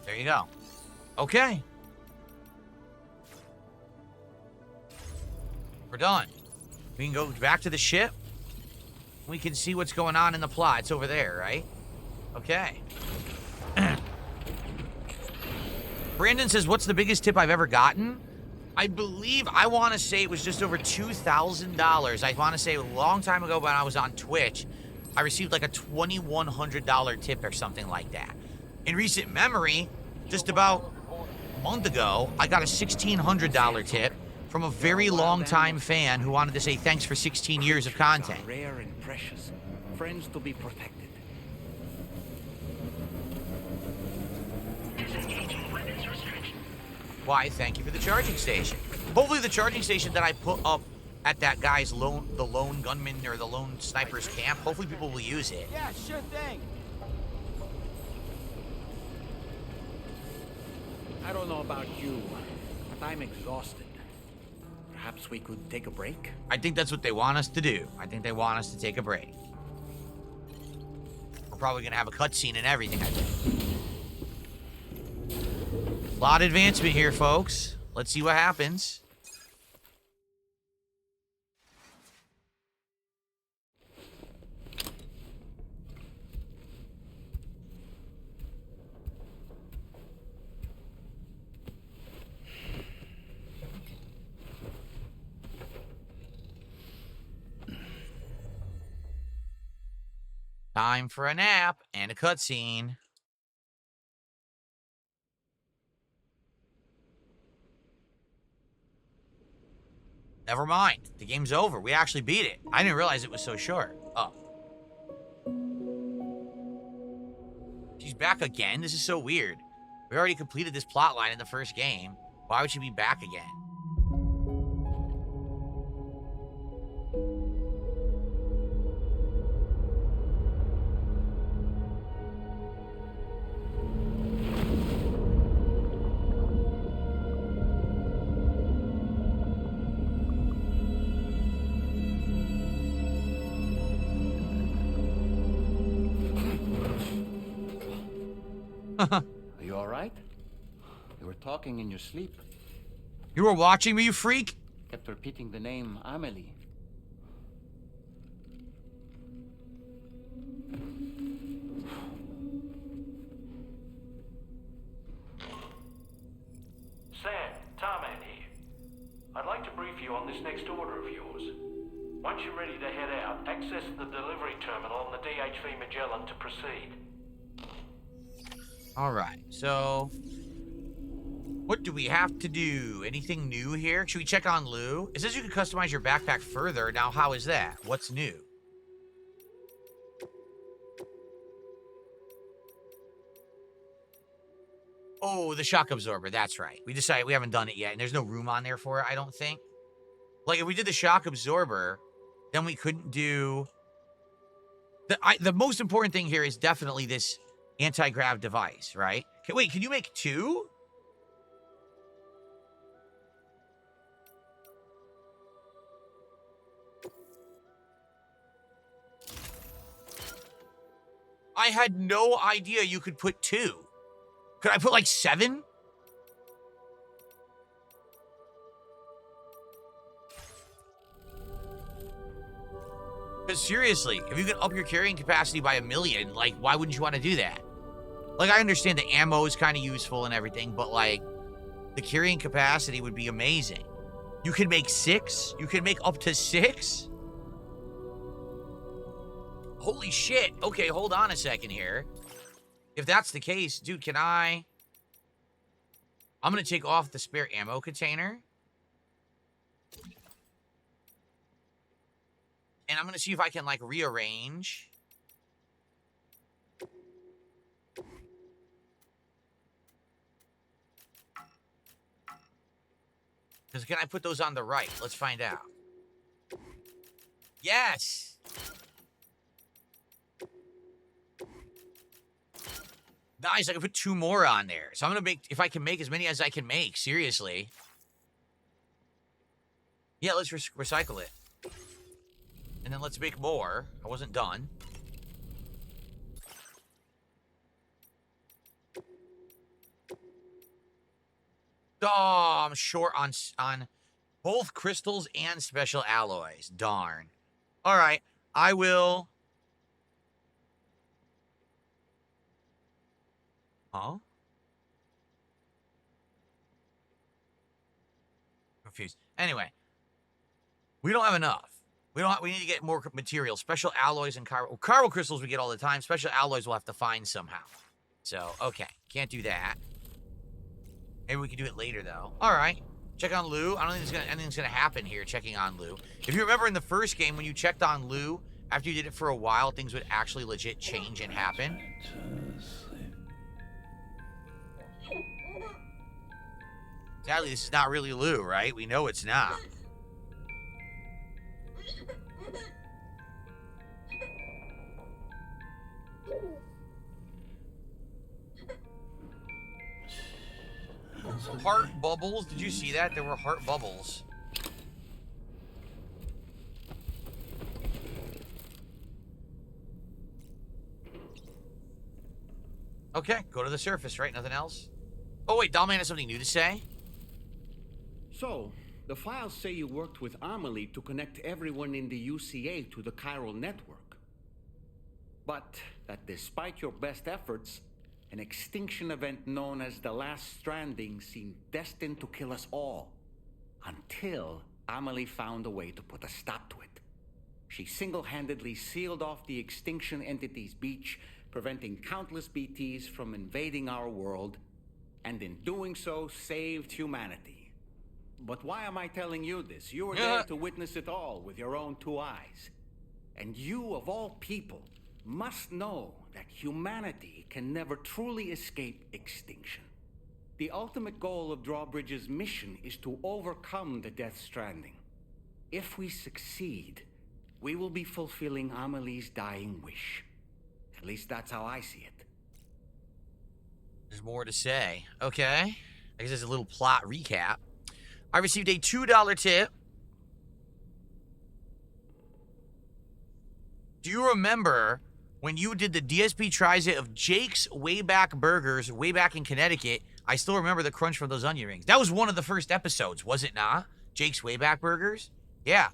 There you go. Okay. We're done. We can go back to the ship. We can see what's going on in the plot. It's over there, right? Okay. Brandon says, what's the biggest tip I've ever gotten? I believe, I want to say it was just over $2,000. I want to say a long time ago when I was on Twitch, I received like a $2,100 tip or something like that. In recent memory, just about a month ago, I got a $1,600 tip from a very long-time fan who wanted to say thanks for 16 years of content. Rare and precious. Friends to be protected. Why, thank you for the charging station. Hopefully the charging station that I put up at that guy's the lone gunman or the lone sniper's camp, hopefully people will use it. Yeah, sure thing. I don't know about you, but I'm exhausted. Perhaps we could take a break? I think that's what they want us to do. I think they want us to take a break. We're probably going to have a cutscene and everything, I think. A lot of advancement here, folks. Let's see what happens. Time for a nap and a cutscene. Never mind. The game's over. We actually beat it. I didn't realize it was so short. Oh. She's back again? This is so weird. We already completed this plot line in the first game. Why would she be back again? Are you alright? You were talking in your sleep. You were watching me, you freak? Kept repeating the name Amelie. Sam, Tarman here. I'd like to brief you on this next order of yours. Once you're ready to head out, access the delivery terminal on the DHV Magellan to proceed. Alright, so... what do we have to do? Anything new here? Should we check on Lou? It says you can customize your backpack further. Now, how is that? What's new? Oh, the shock absorber. That's right. We decided we haven't done it yet, and there's no room on there for it, I don't think. Like, if we did the shock absorber, then we couldn't do... The most important thing here is definitely this anti-grav device, right? Wait, can you make two? I had no idea you could put two. Could I put like 7? Because seriously, if you can up your carrying capacity by 1,000,000, like, why wouldn't you want to do that? Like, I understand the ammo is kind of useful and everything, but, like, the carrying capacity would be amazing. You can make 6? You can make up to 6? Holy shit. Okay, hold on a second here. If that's the case, dude, can I... I'm going to take off the spare ammo container. And I'm going to see if I can, like, rearrange. Because can I put those on the right? Let's find out. Yes! Nice, I can put 2 more on there. So I'm going to make, if I can make as many as I can make, seriously. Yeah, let's recycle it. And then let's make more. I wasn't done. Oh, I'm short on both crystals and special alloys. Darn. All right, I will... Huh? Confused. Anyway, we don't have enough. We need to get more materials. Special alloys and chiral crystals we get all the time. Special alloys we'll have to find somehow. So, okay. Can't do that. Maybe we can do it later, though. All right. Check on Lou. I don't think anything's going to happen here checking on Lou. If you remember in the first game, when you checked on Lou, after you did it for a while, things would actually legit change and happen. Sadly, this is not really Lou, right? We know it's not. Heart bubbles. Did you see that? There were heart bubbles. Okay, go to the surface, right? Nothing else? Oh, wait, Dollman has something new to say? So, the files say you worked with ARMIES to connect everyone in the UCA to the chiral network. But that despite your best efforts, an extinction event known as the Last Stranding seemed destined to kill us all. Until ARMIES found a way to put a stop to it. She single-handedly sealed off the extinction entity's beach, preventing countless BTs from invading our world, and in doing so, saved humanity. But why am I telling you this? You were there to witness it all with your own 2 eyes. And you, of all people, must know that humanity can never truly escape extinction. The ultimate goal of Drawbridge's mission is to overcome the Death Stranding. If we succeed, we will be fulfilling Amelie's dying wish. At least that's how I see it. There's more to say. Okay. I guess there's a little plot recap. I received a $2 tip. Do you remember when you did the DSP tries-it of Jake's Wayback Burgers way back in Connecticut? I still remember the crunch from those onion rings. That was one of the first episodes, was it not? Jake's Wayback Burgers? Yeah.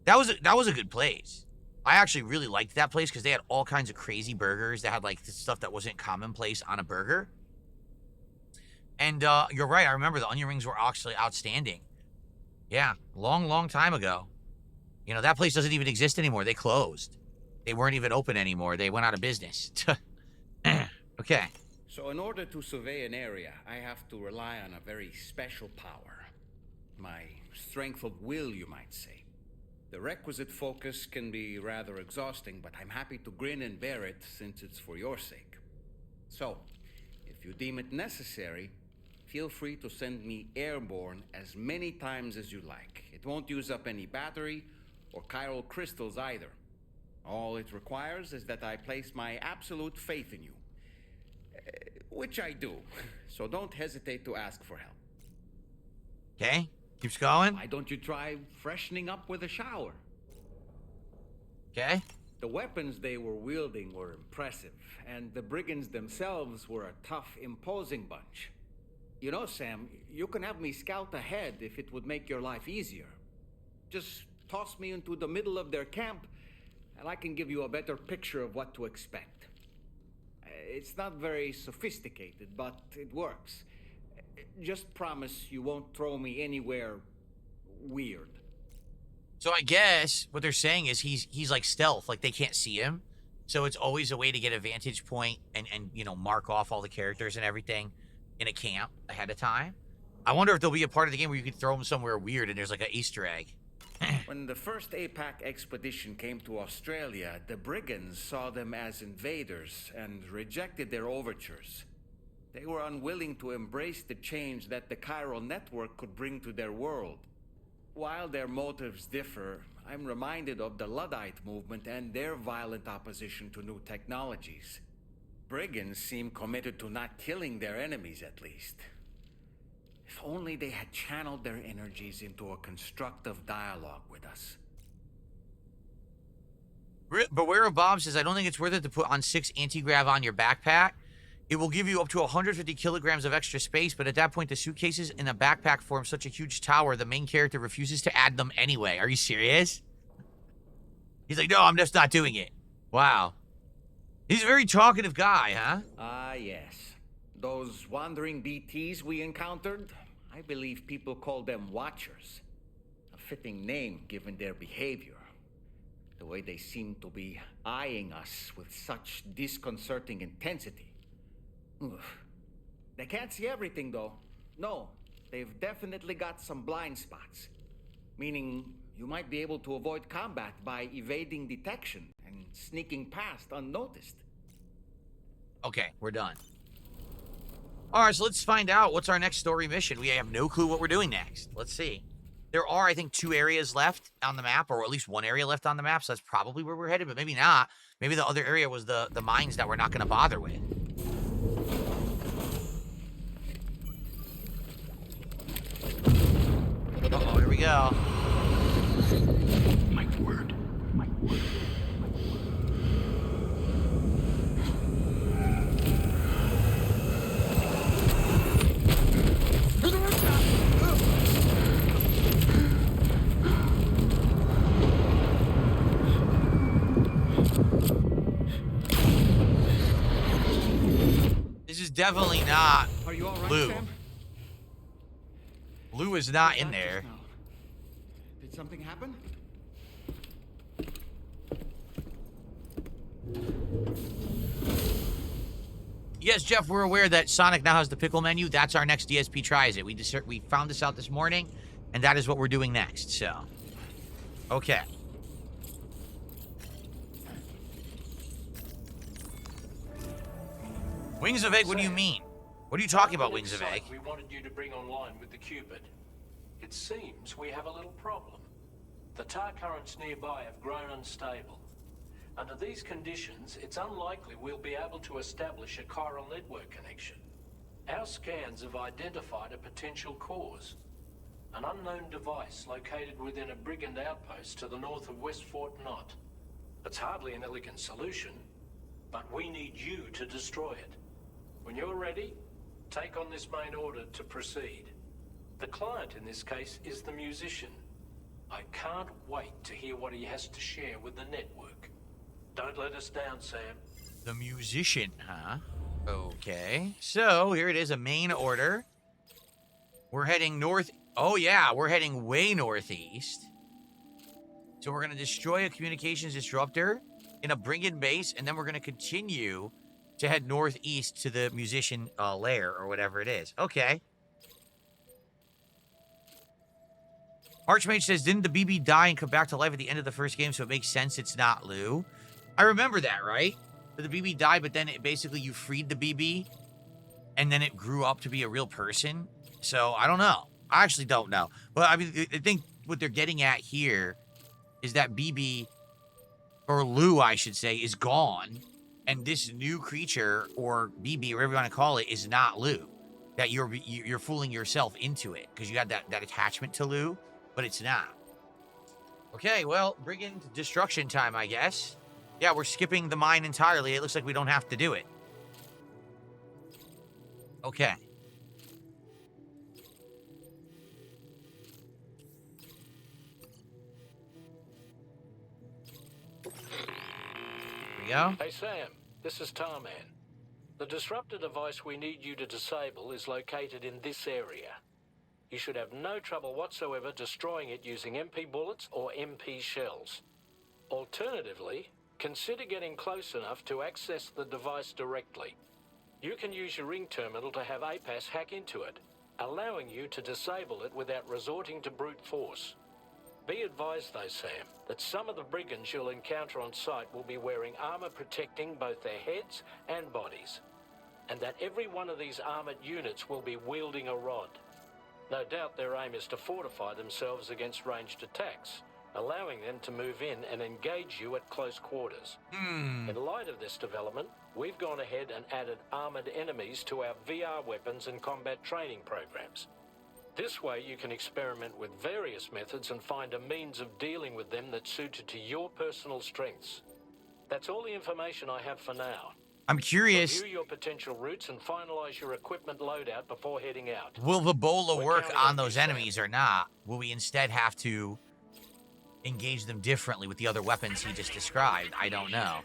That was a good place. I actually really liked that place because they had all kinds of crazy burgers that had like stuff that wasn't commonplace on a burger. And you're right, I remember the onion rings were actually outstanding. Yeah, long time ago. You know, that place doesn't even exist anymore. They closed. They weren't even open anymore. They went out of business. Okay. So in order to survey an area, I have to rely on a very special power. My strength of will, you might say. The requisite focus can be rather exhausting, but I'm happy to grin and bear it since it's for your sake. So, if you deem it necessary, feel free to send me airborne as many times as you like. It won't use up any battery or chiral crystals either. All it requires is that I place my absolute faith in you. Which I do, so don't hesitate to ask for help. Okay, keeps going. Why don't you try freshening up with a shower? Okay. The weapons they were wielding were impressive, and the Brigands themselves were a tough, imposing bunch. You know, Sam, you can have me scout ahead if it would make your life easier. Just toss me into the middle of their camp, and I can give you a better picture of what to expect. It's not very sophisticated, but it works. Just promise you won't throw me anywhere weird. So I guess what they're saying is he's like stealth, like they can't see him. So it's always a way to get a vantage point and you know, mark off all the characters and everything in a camp ahead of time. I wonder if there'll be a part of the game where you could throw them somewhere weird and there's like an Easter egg. When the first APAC expedition came to Australia, the Brigands saw them as invaders and rejected their overtures. They were unwilling to embrace the change that the chiral network could bring to their world. While their motives differ, I'm reminded of the Luddite movement and their violent opposition to new technologies. Brigands seem committed to not killing their enemies, at least. If only they had channeled their energies into a constructive dialogue with us. Beware of Bob says, I don't think it's worth it to put on 6 anti-grav on your backpack. It will give you up to 150 kilograms of extra space, but at that point, the suitcases in the backpack form such a huge tower, the main character refuses to add them anyway. Are you serious? He's like, no, I'm just not doing it. Wow. He's a very talkative guy, huh? Ah, yes. Those wandering BTs we encountered, I believe people call them Watchers. A fitting name given their behavior. The way they seem to be eyeing us with such disconcerting intensity. They can't see everything, though. No, they've definitely got some blind spots. Meaning, you might be able to avoid combat by evading detection and sneaking past unnoticed. Okay, we're done. All right, so let's find out what's our next story mission. We have no clue what we're doing next. Let's see. There are, I think, 2 areas left on the map, or at least 1 area left on the map, so that's probably where we're headed, but maybe not. Maybe the other area was the mines that we're not going to bother with. we go. My word. My word. This is definitely not Are you all right, Lou. Sam? Lou is not in Back just there. now. Did something happen? Yes, Jeff, we're aware that Sonic now has the pickle menu. That's our next DSP tries it. We found this out this morning, and that is what we're doing next. So, okay. Wings of Egg, what do you mean? What are you talking about, Wings of Egg? We wanted you to bring online with the Cupid. It seems we have a little problem. The tar currents nearby have grown unstable. Under these conditions, it's unlikely we'll be able to establish a chiral network connection. Our scans have identified a potential cause. An unknown device located within a brigand outpost to the north of West Fort Knott. It's hardly an elegant solution, but we need you to destroy it. When you're ready, take on this main order to proceed. The client in this case is the musician. I can't wait to hear what he has to share with the network. Don't let us down, Sam. The musician, huh? Okay. So, here it is, a main order. We're heading north. Oh, yeah, we're heading way northeast. So, we're going to destroy a communications disruptor in a Brigand base, and then we're going to continue to head northeast to the musician lair, or whatever it is. Okay. Archmage says, didn't the BB die and come back to life at the end of the first game, so it makes sense it's not Lou? I remember that, right? That the BB died, but then it basically you freed the BB, and then it grew up to be a real person. So, I don't know. I actually don't know. But, I mean, I think what they're getting at here is that BB, or Lou, I should say, is gone, and this new creature, or BB, or whatever you want to call it, is not Lou. That you're fooling yourself into it, because you had that attachment to Lou, but it's not. Okay, well, Brigand destruction time, I guess. Yeah, we're skipping the mine entirely. It looks like we don't have to do it. Okay. Here we go. Hey, Sam. This is Tarman. The disruptor device we need you to disable is located in this area. You should have no trouble whatsoever destroying it using MP bullets or MP shells. Alternatively, consider getting close enough to access the device directly. You can use your ring terminal to have APAS hack into it, allowing you to disable it without resorting to brute force. Be advised though, Sam, that some of the brigands you'll encounter on site will be wearing armor protecting both their heads and bodies, and that every one of these armored units will be wielding a rod. No doubt their aim is to fortify themselves against ranged attacks, allowing them to move in and engage you at close quarters. In light of this development, we've gone ahead and added armored enemies to our VR weapons and combat training programs. This way you can experiment with various methods and find a means of dealing with them that's suited to your personal strengths. That's all the information I have for now. I'm curious. Review your potential routes and finalize your equipment loadout before heading out. Will the bola We're work counting on on those you, Sam. enemies or not? Will we instead have to engage them differently with the other weapons he just described? I don't know.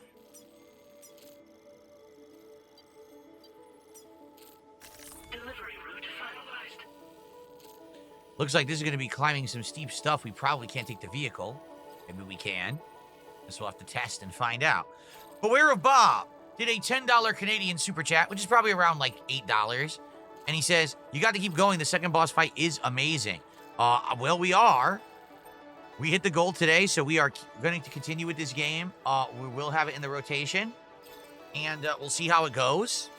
Delivery route finalized. Looks like this is going to be climbing some steep stuff. We probably can't take the vehicle. Maybe we can. Guess we'll have to test and find out. Beware of Bob did a $10 Canadian super chat, which is probably around like $8. And he says, you got to keep going. The second boss fight is amazing. Well, we are. We hit the goal today, so we are going to continue with this game. We will have it in the rotation. And we'll see how it goes.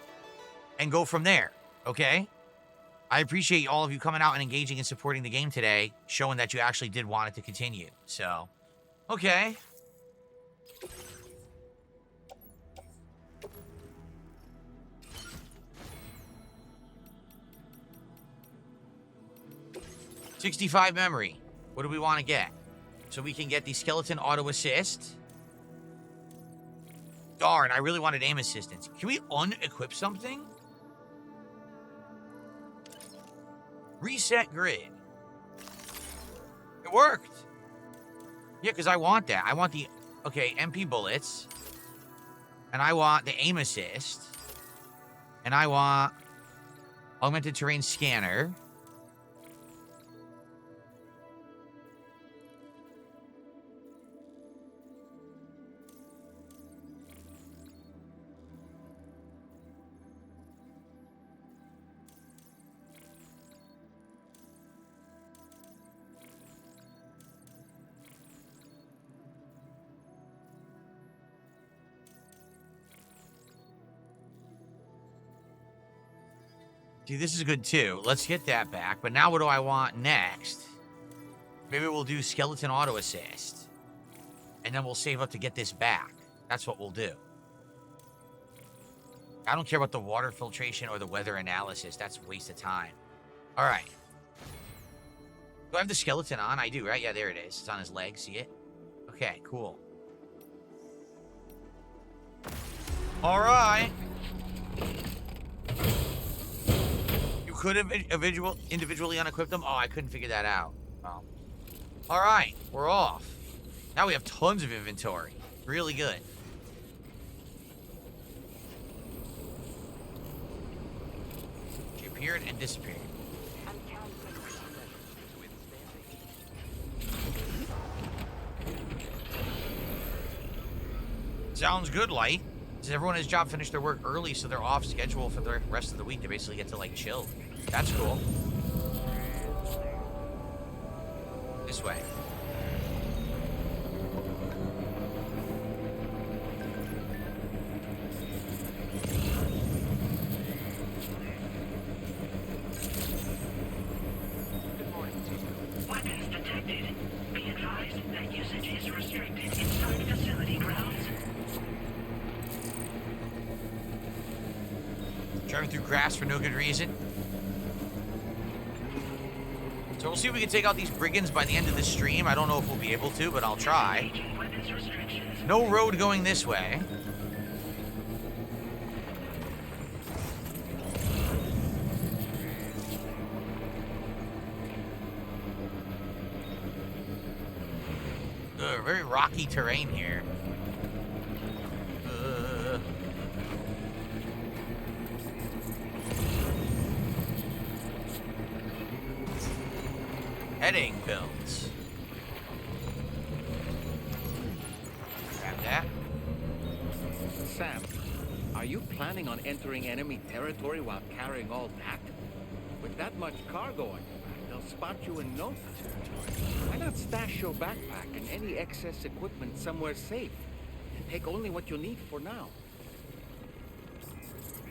And go from there. Okay? I appreciate all of you coming out and engaging and supporting the game today, showing that you actually did want it to continue. So, okay. $65 memory. What do we want to get? So we can get the skeleton auto assist. Darn, I really wanted aim assistance. Can we unequip something? Reset grid. It worked. Yeah, because I want that. I want the, okay, MP bullets. And I want the aim assist. And I want augmented terrain scanner. See, this is good too. Let's get that back. But now what do I want next? Maybe we'll do skeleton auto assist. And then we'll save up to get this back. That's what we'll do. I don't care about the water filtration or the weather analysis. That's a waste of time. All right. Do I have the skeleton on? I do, right? Yeah, there it is. It's on his leg. See it? Okay, cool. All right. Could have individually unequipped them. Oh, I couldn't figure that out. Oh. All right, we're off. Now we have tons of inventory. Really good. She appeared and disappeared. Sounds good, Light. Since everyone at his job finished their work early, so they're off schedule for the rest of the week. They basically get to, like, chill. That's cool. This way. Weapons detected. Be advised that usage is restricted inside facility grounds. Driving through grass for no good reason. So we'll see if we can take out these brigands by the end of the stream. I don't know if we'll be able to, but I'll try. No road going this way. Ugh, very rocky terrain here. Headache pills. Grab that. Sam, are you planning on entering enemy territory while carrying all that? With that much cargo on your back, they'll spot you in no time. Why not stash your backpack and any excess equipment somewhere safe? And take only what you need for now.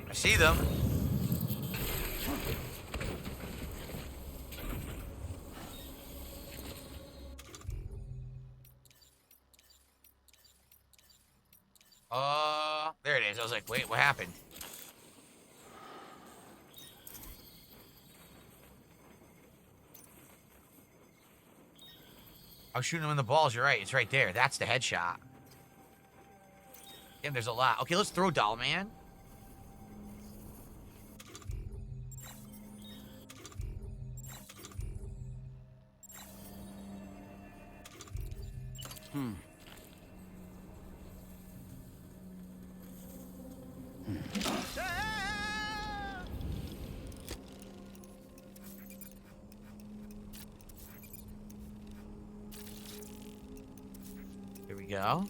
I see them. There it is. I was like, wait, what happened? I was shooting him in the balls. You're right. It's right there. That's the headshot. Damn, there's a lot. Okay, let's throw Doll Man. Here we go.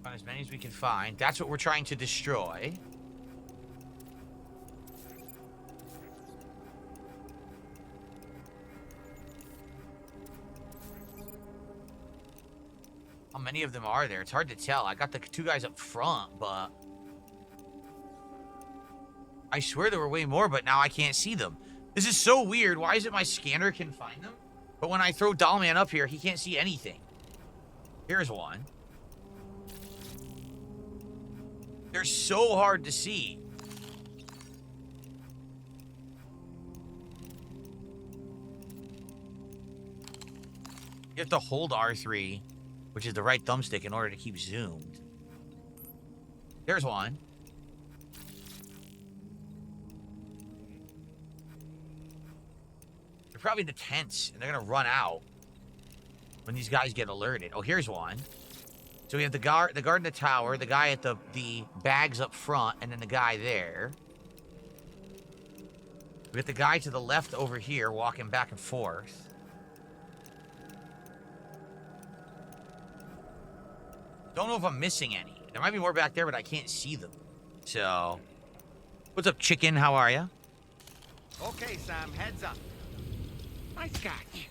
Find as many as we can find. That's what we're trying to destroy. How many of them are there? It's hard to tell. I got the two guys up front, but I swear there were way more, but now I can't see them. This is so weird. Why is it my scanner can find them? But when I throw Dollman up here, he can't see anything. Here's one. They're so hard to see. You have to hold R3, which is the right thumbstick, in order to keep zoomed. There's one. They're probably in the tents, and they're gonna run out when these guys get alerted. Oh, here's one. So we have the guard in the tower, the guy at the bags up front, and then the guy there. We got the guy to the left over here walking back and forth. Don't know if I'm missing any. There might be more back there, but I can't see them. So, what's up, chicken? How are you? Okay, Sam, heads up. Nice catch.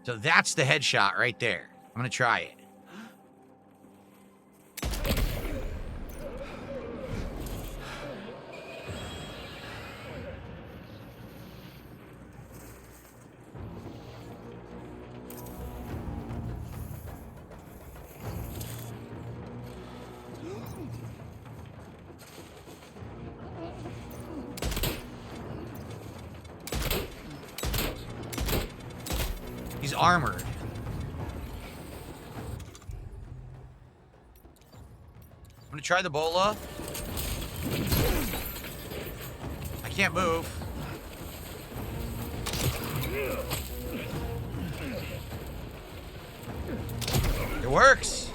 So that's the headshot right there. I'm gonna try it. He's armored. I'm gonna try the bola. I can't move. It works.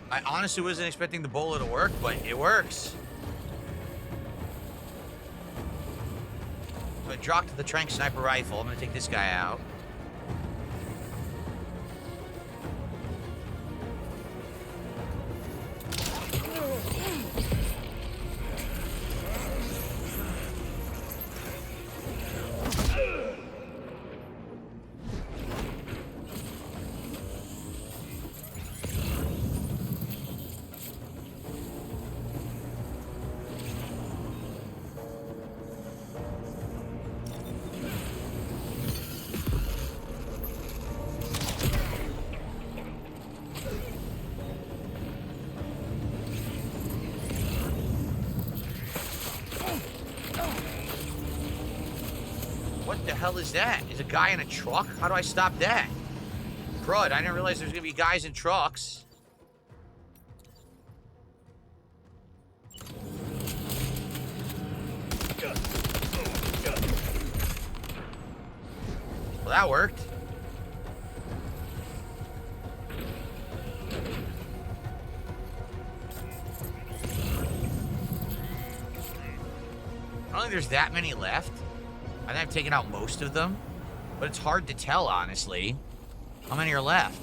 I honestly wasn't expecting the bola to work, but it works. So I dropped the trank sniper rifle. I'm gonna take this guy out. What the hell is that? Is a guy in a truck? How do I stop that? Crud, I didn't realize there's gonna be guys in trucks. Well, that worked. I don't think there's that many left. I think I've taken out most of them, but it's hard to tell, honestly. How many are left?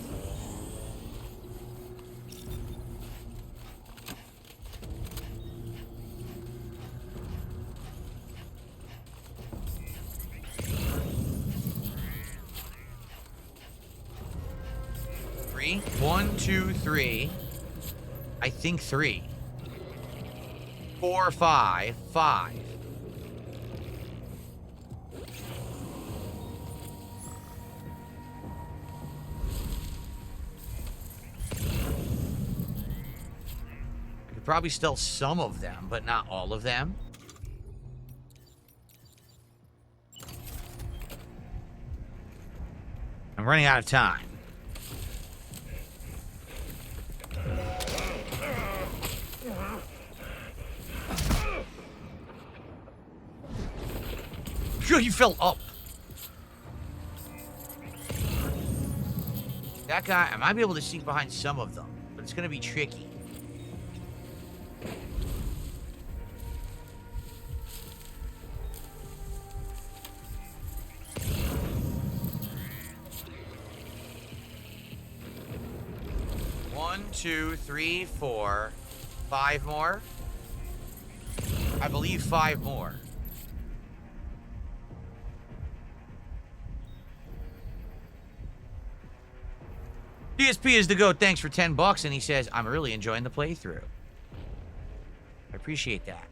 Three? 1, 2, 3. I think 3. 4, 5. 5. Probably still some of them, but not all of them. I'm running out of time. Phew, he fell up. That guy, I might be able to sneak behind some of them, but it's going to be tricky. One, 2, 3, 4, 5 more. I believe 5 more. DSP is the GOAT. Thanks for 10 bucks. And he says, I'm really enjoying the playthrough. I appreciate that.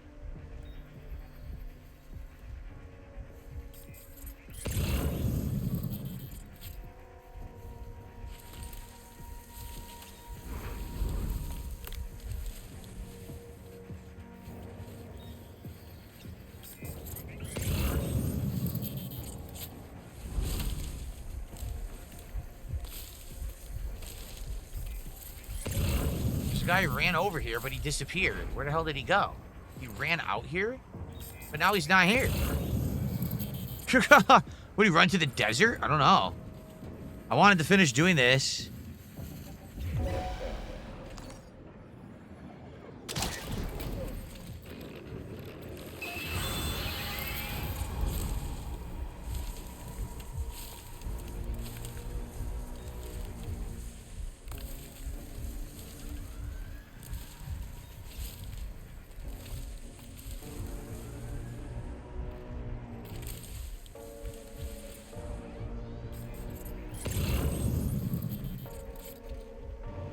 This guy ran over here, but he disappeared. Where the hell did he go? He ran out here, but now he's not here. Would he run to the desert? I don't know. I wanted to finish doing this.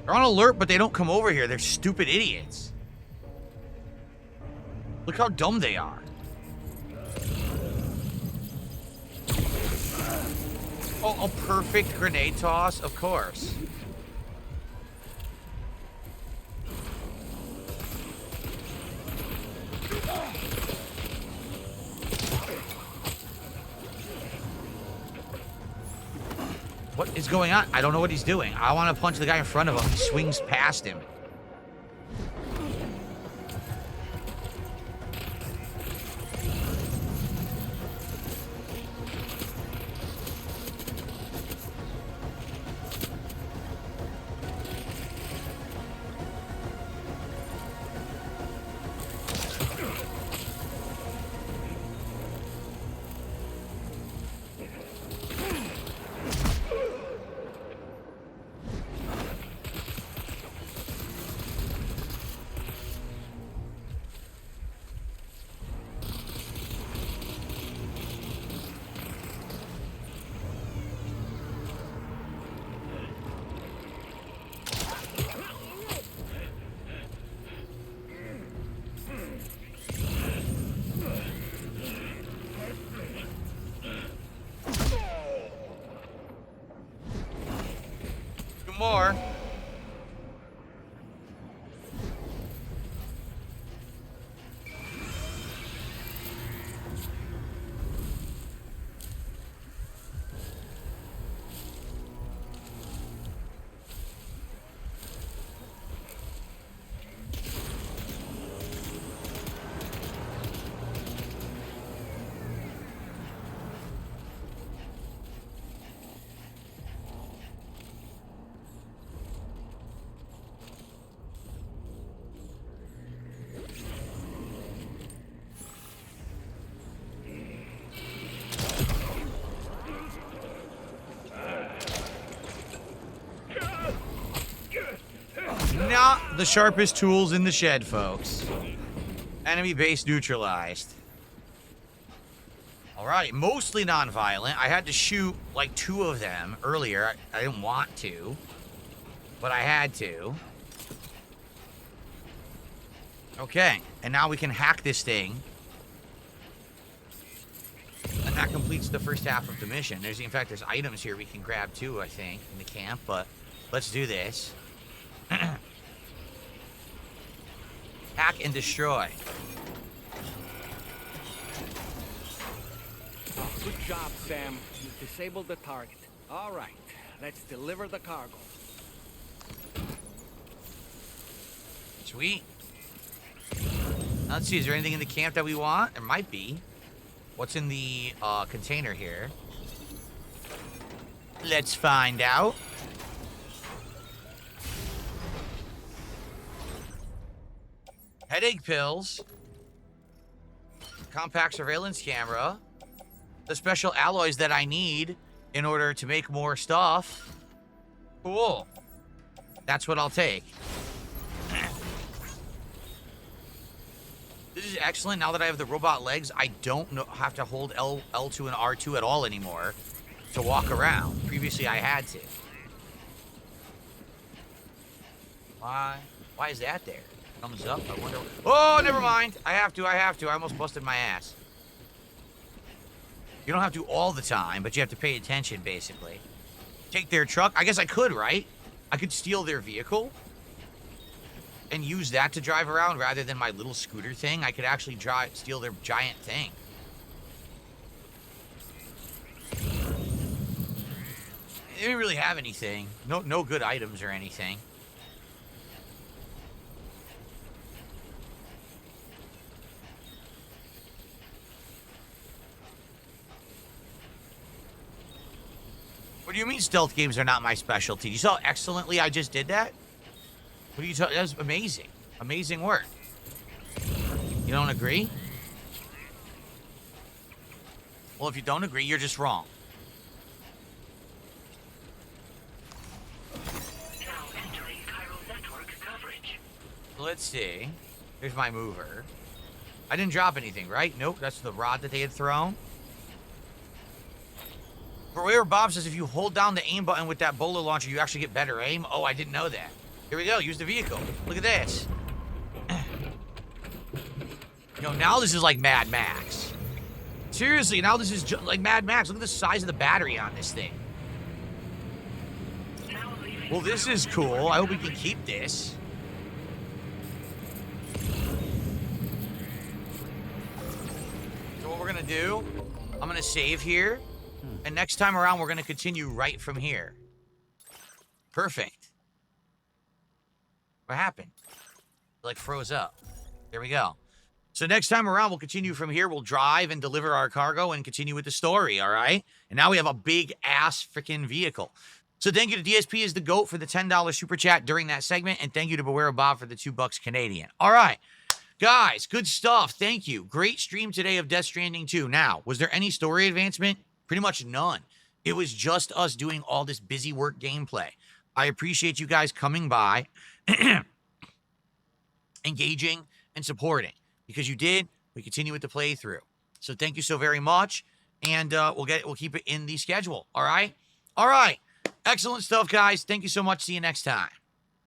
They're on alert, but they don't come over here. They're stupid idiots. Look how dumb they are. Oh, a perfect grenade toss? Of course. What is going on? I don't know what he's doing. I want to punch the guy in front of him. He swings past him. More. Not the sharpest tools in the shed, folks. Enemy base neutralized. Alright, mostly non-violent. I had to shoot like 2 of them earlier. I didn't want to, but I had to. Okay, and now we can hack this thing. And that completes the first half of the mission. In fact, there's items here we can grab too, I think, in the camp, but let's do this. Hack and destroy. Good job, Sam. You've disabled the target. All right, let's deliver the cargo. Sweet. Let's see, is there anything in the camp that we want? There might be. What's in the container here? Let's find out. Headache pills. Compact surveillance camera. The special alloys that I need in order to make more stuff. Cool. That's what I'll take. This is excellent. Now that I have the robot legs, I don't have to hold L2 and R2 at all anymore to walk around. Previously, I had to. Why is that there? Thumbs up. I wonder. Oh, never mind. I have to. I almost busted my ass. You don't have to all the time, but you have to pay attention, basically. Take their truck. I guess I could, right? I could steal their vehicle and use that to drive around rather than my little scooter thing. I could actually steal their giant thing. They didn't really have anything. No good items or anything. What do you mean stealth games are not my specialty? You saw how excellently I just did that? What are you talking? That was amazing. Amazing work. You don't agree? Well, if you don't agree, you're just wrong. Now entering chiral network coverage. Let's see. Here's my mover. I didn't drop anything, right? Nope, that's the rod that they had thrown. Where Bob says if you hold down the aim button with that bowler launcher, you actually get better aim. Oh, I didn't know that. Here we go. Use the vehicle. Look at this. Now this is like Mad Max. Seriously, now this is like Mad Max. Look at the size of the battery on this thing. Well, this is cool. I hope we can keep this. So what we're going to do, I'm going to save here. And next time around, we're going to continue right from here. Perfect. What happened? It like froze up. There we go. So next time around, we'll continue from here. We'll drive and deliver our cargo and continue with the story, all right? And now we have a big-ass freaking vehicle. So thank you to DSP is the GOAT for the $10 super chat during that segment. And thank you to Beware of Bob for the $2 Canadian. All right. Guys, good stuff. Thank you. Great stream today of Death Stranding 2. Now, was there any story advancement? Pretty much none. It was just us doing all this busy work gameplay. I appreciate you guys coming by, engaging, and supporting. Because you did, we continue with the playthrough. So thank you so very much. And we'll keep it in the schedule. All right? All right. Excellent stuff, guys. Thank you so much. See you next time.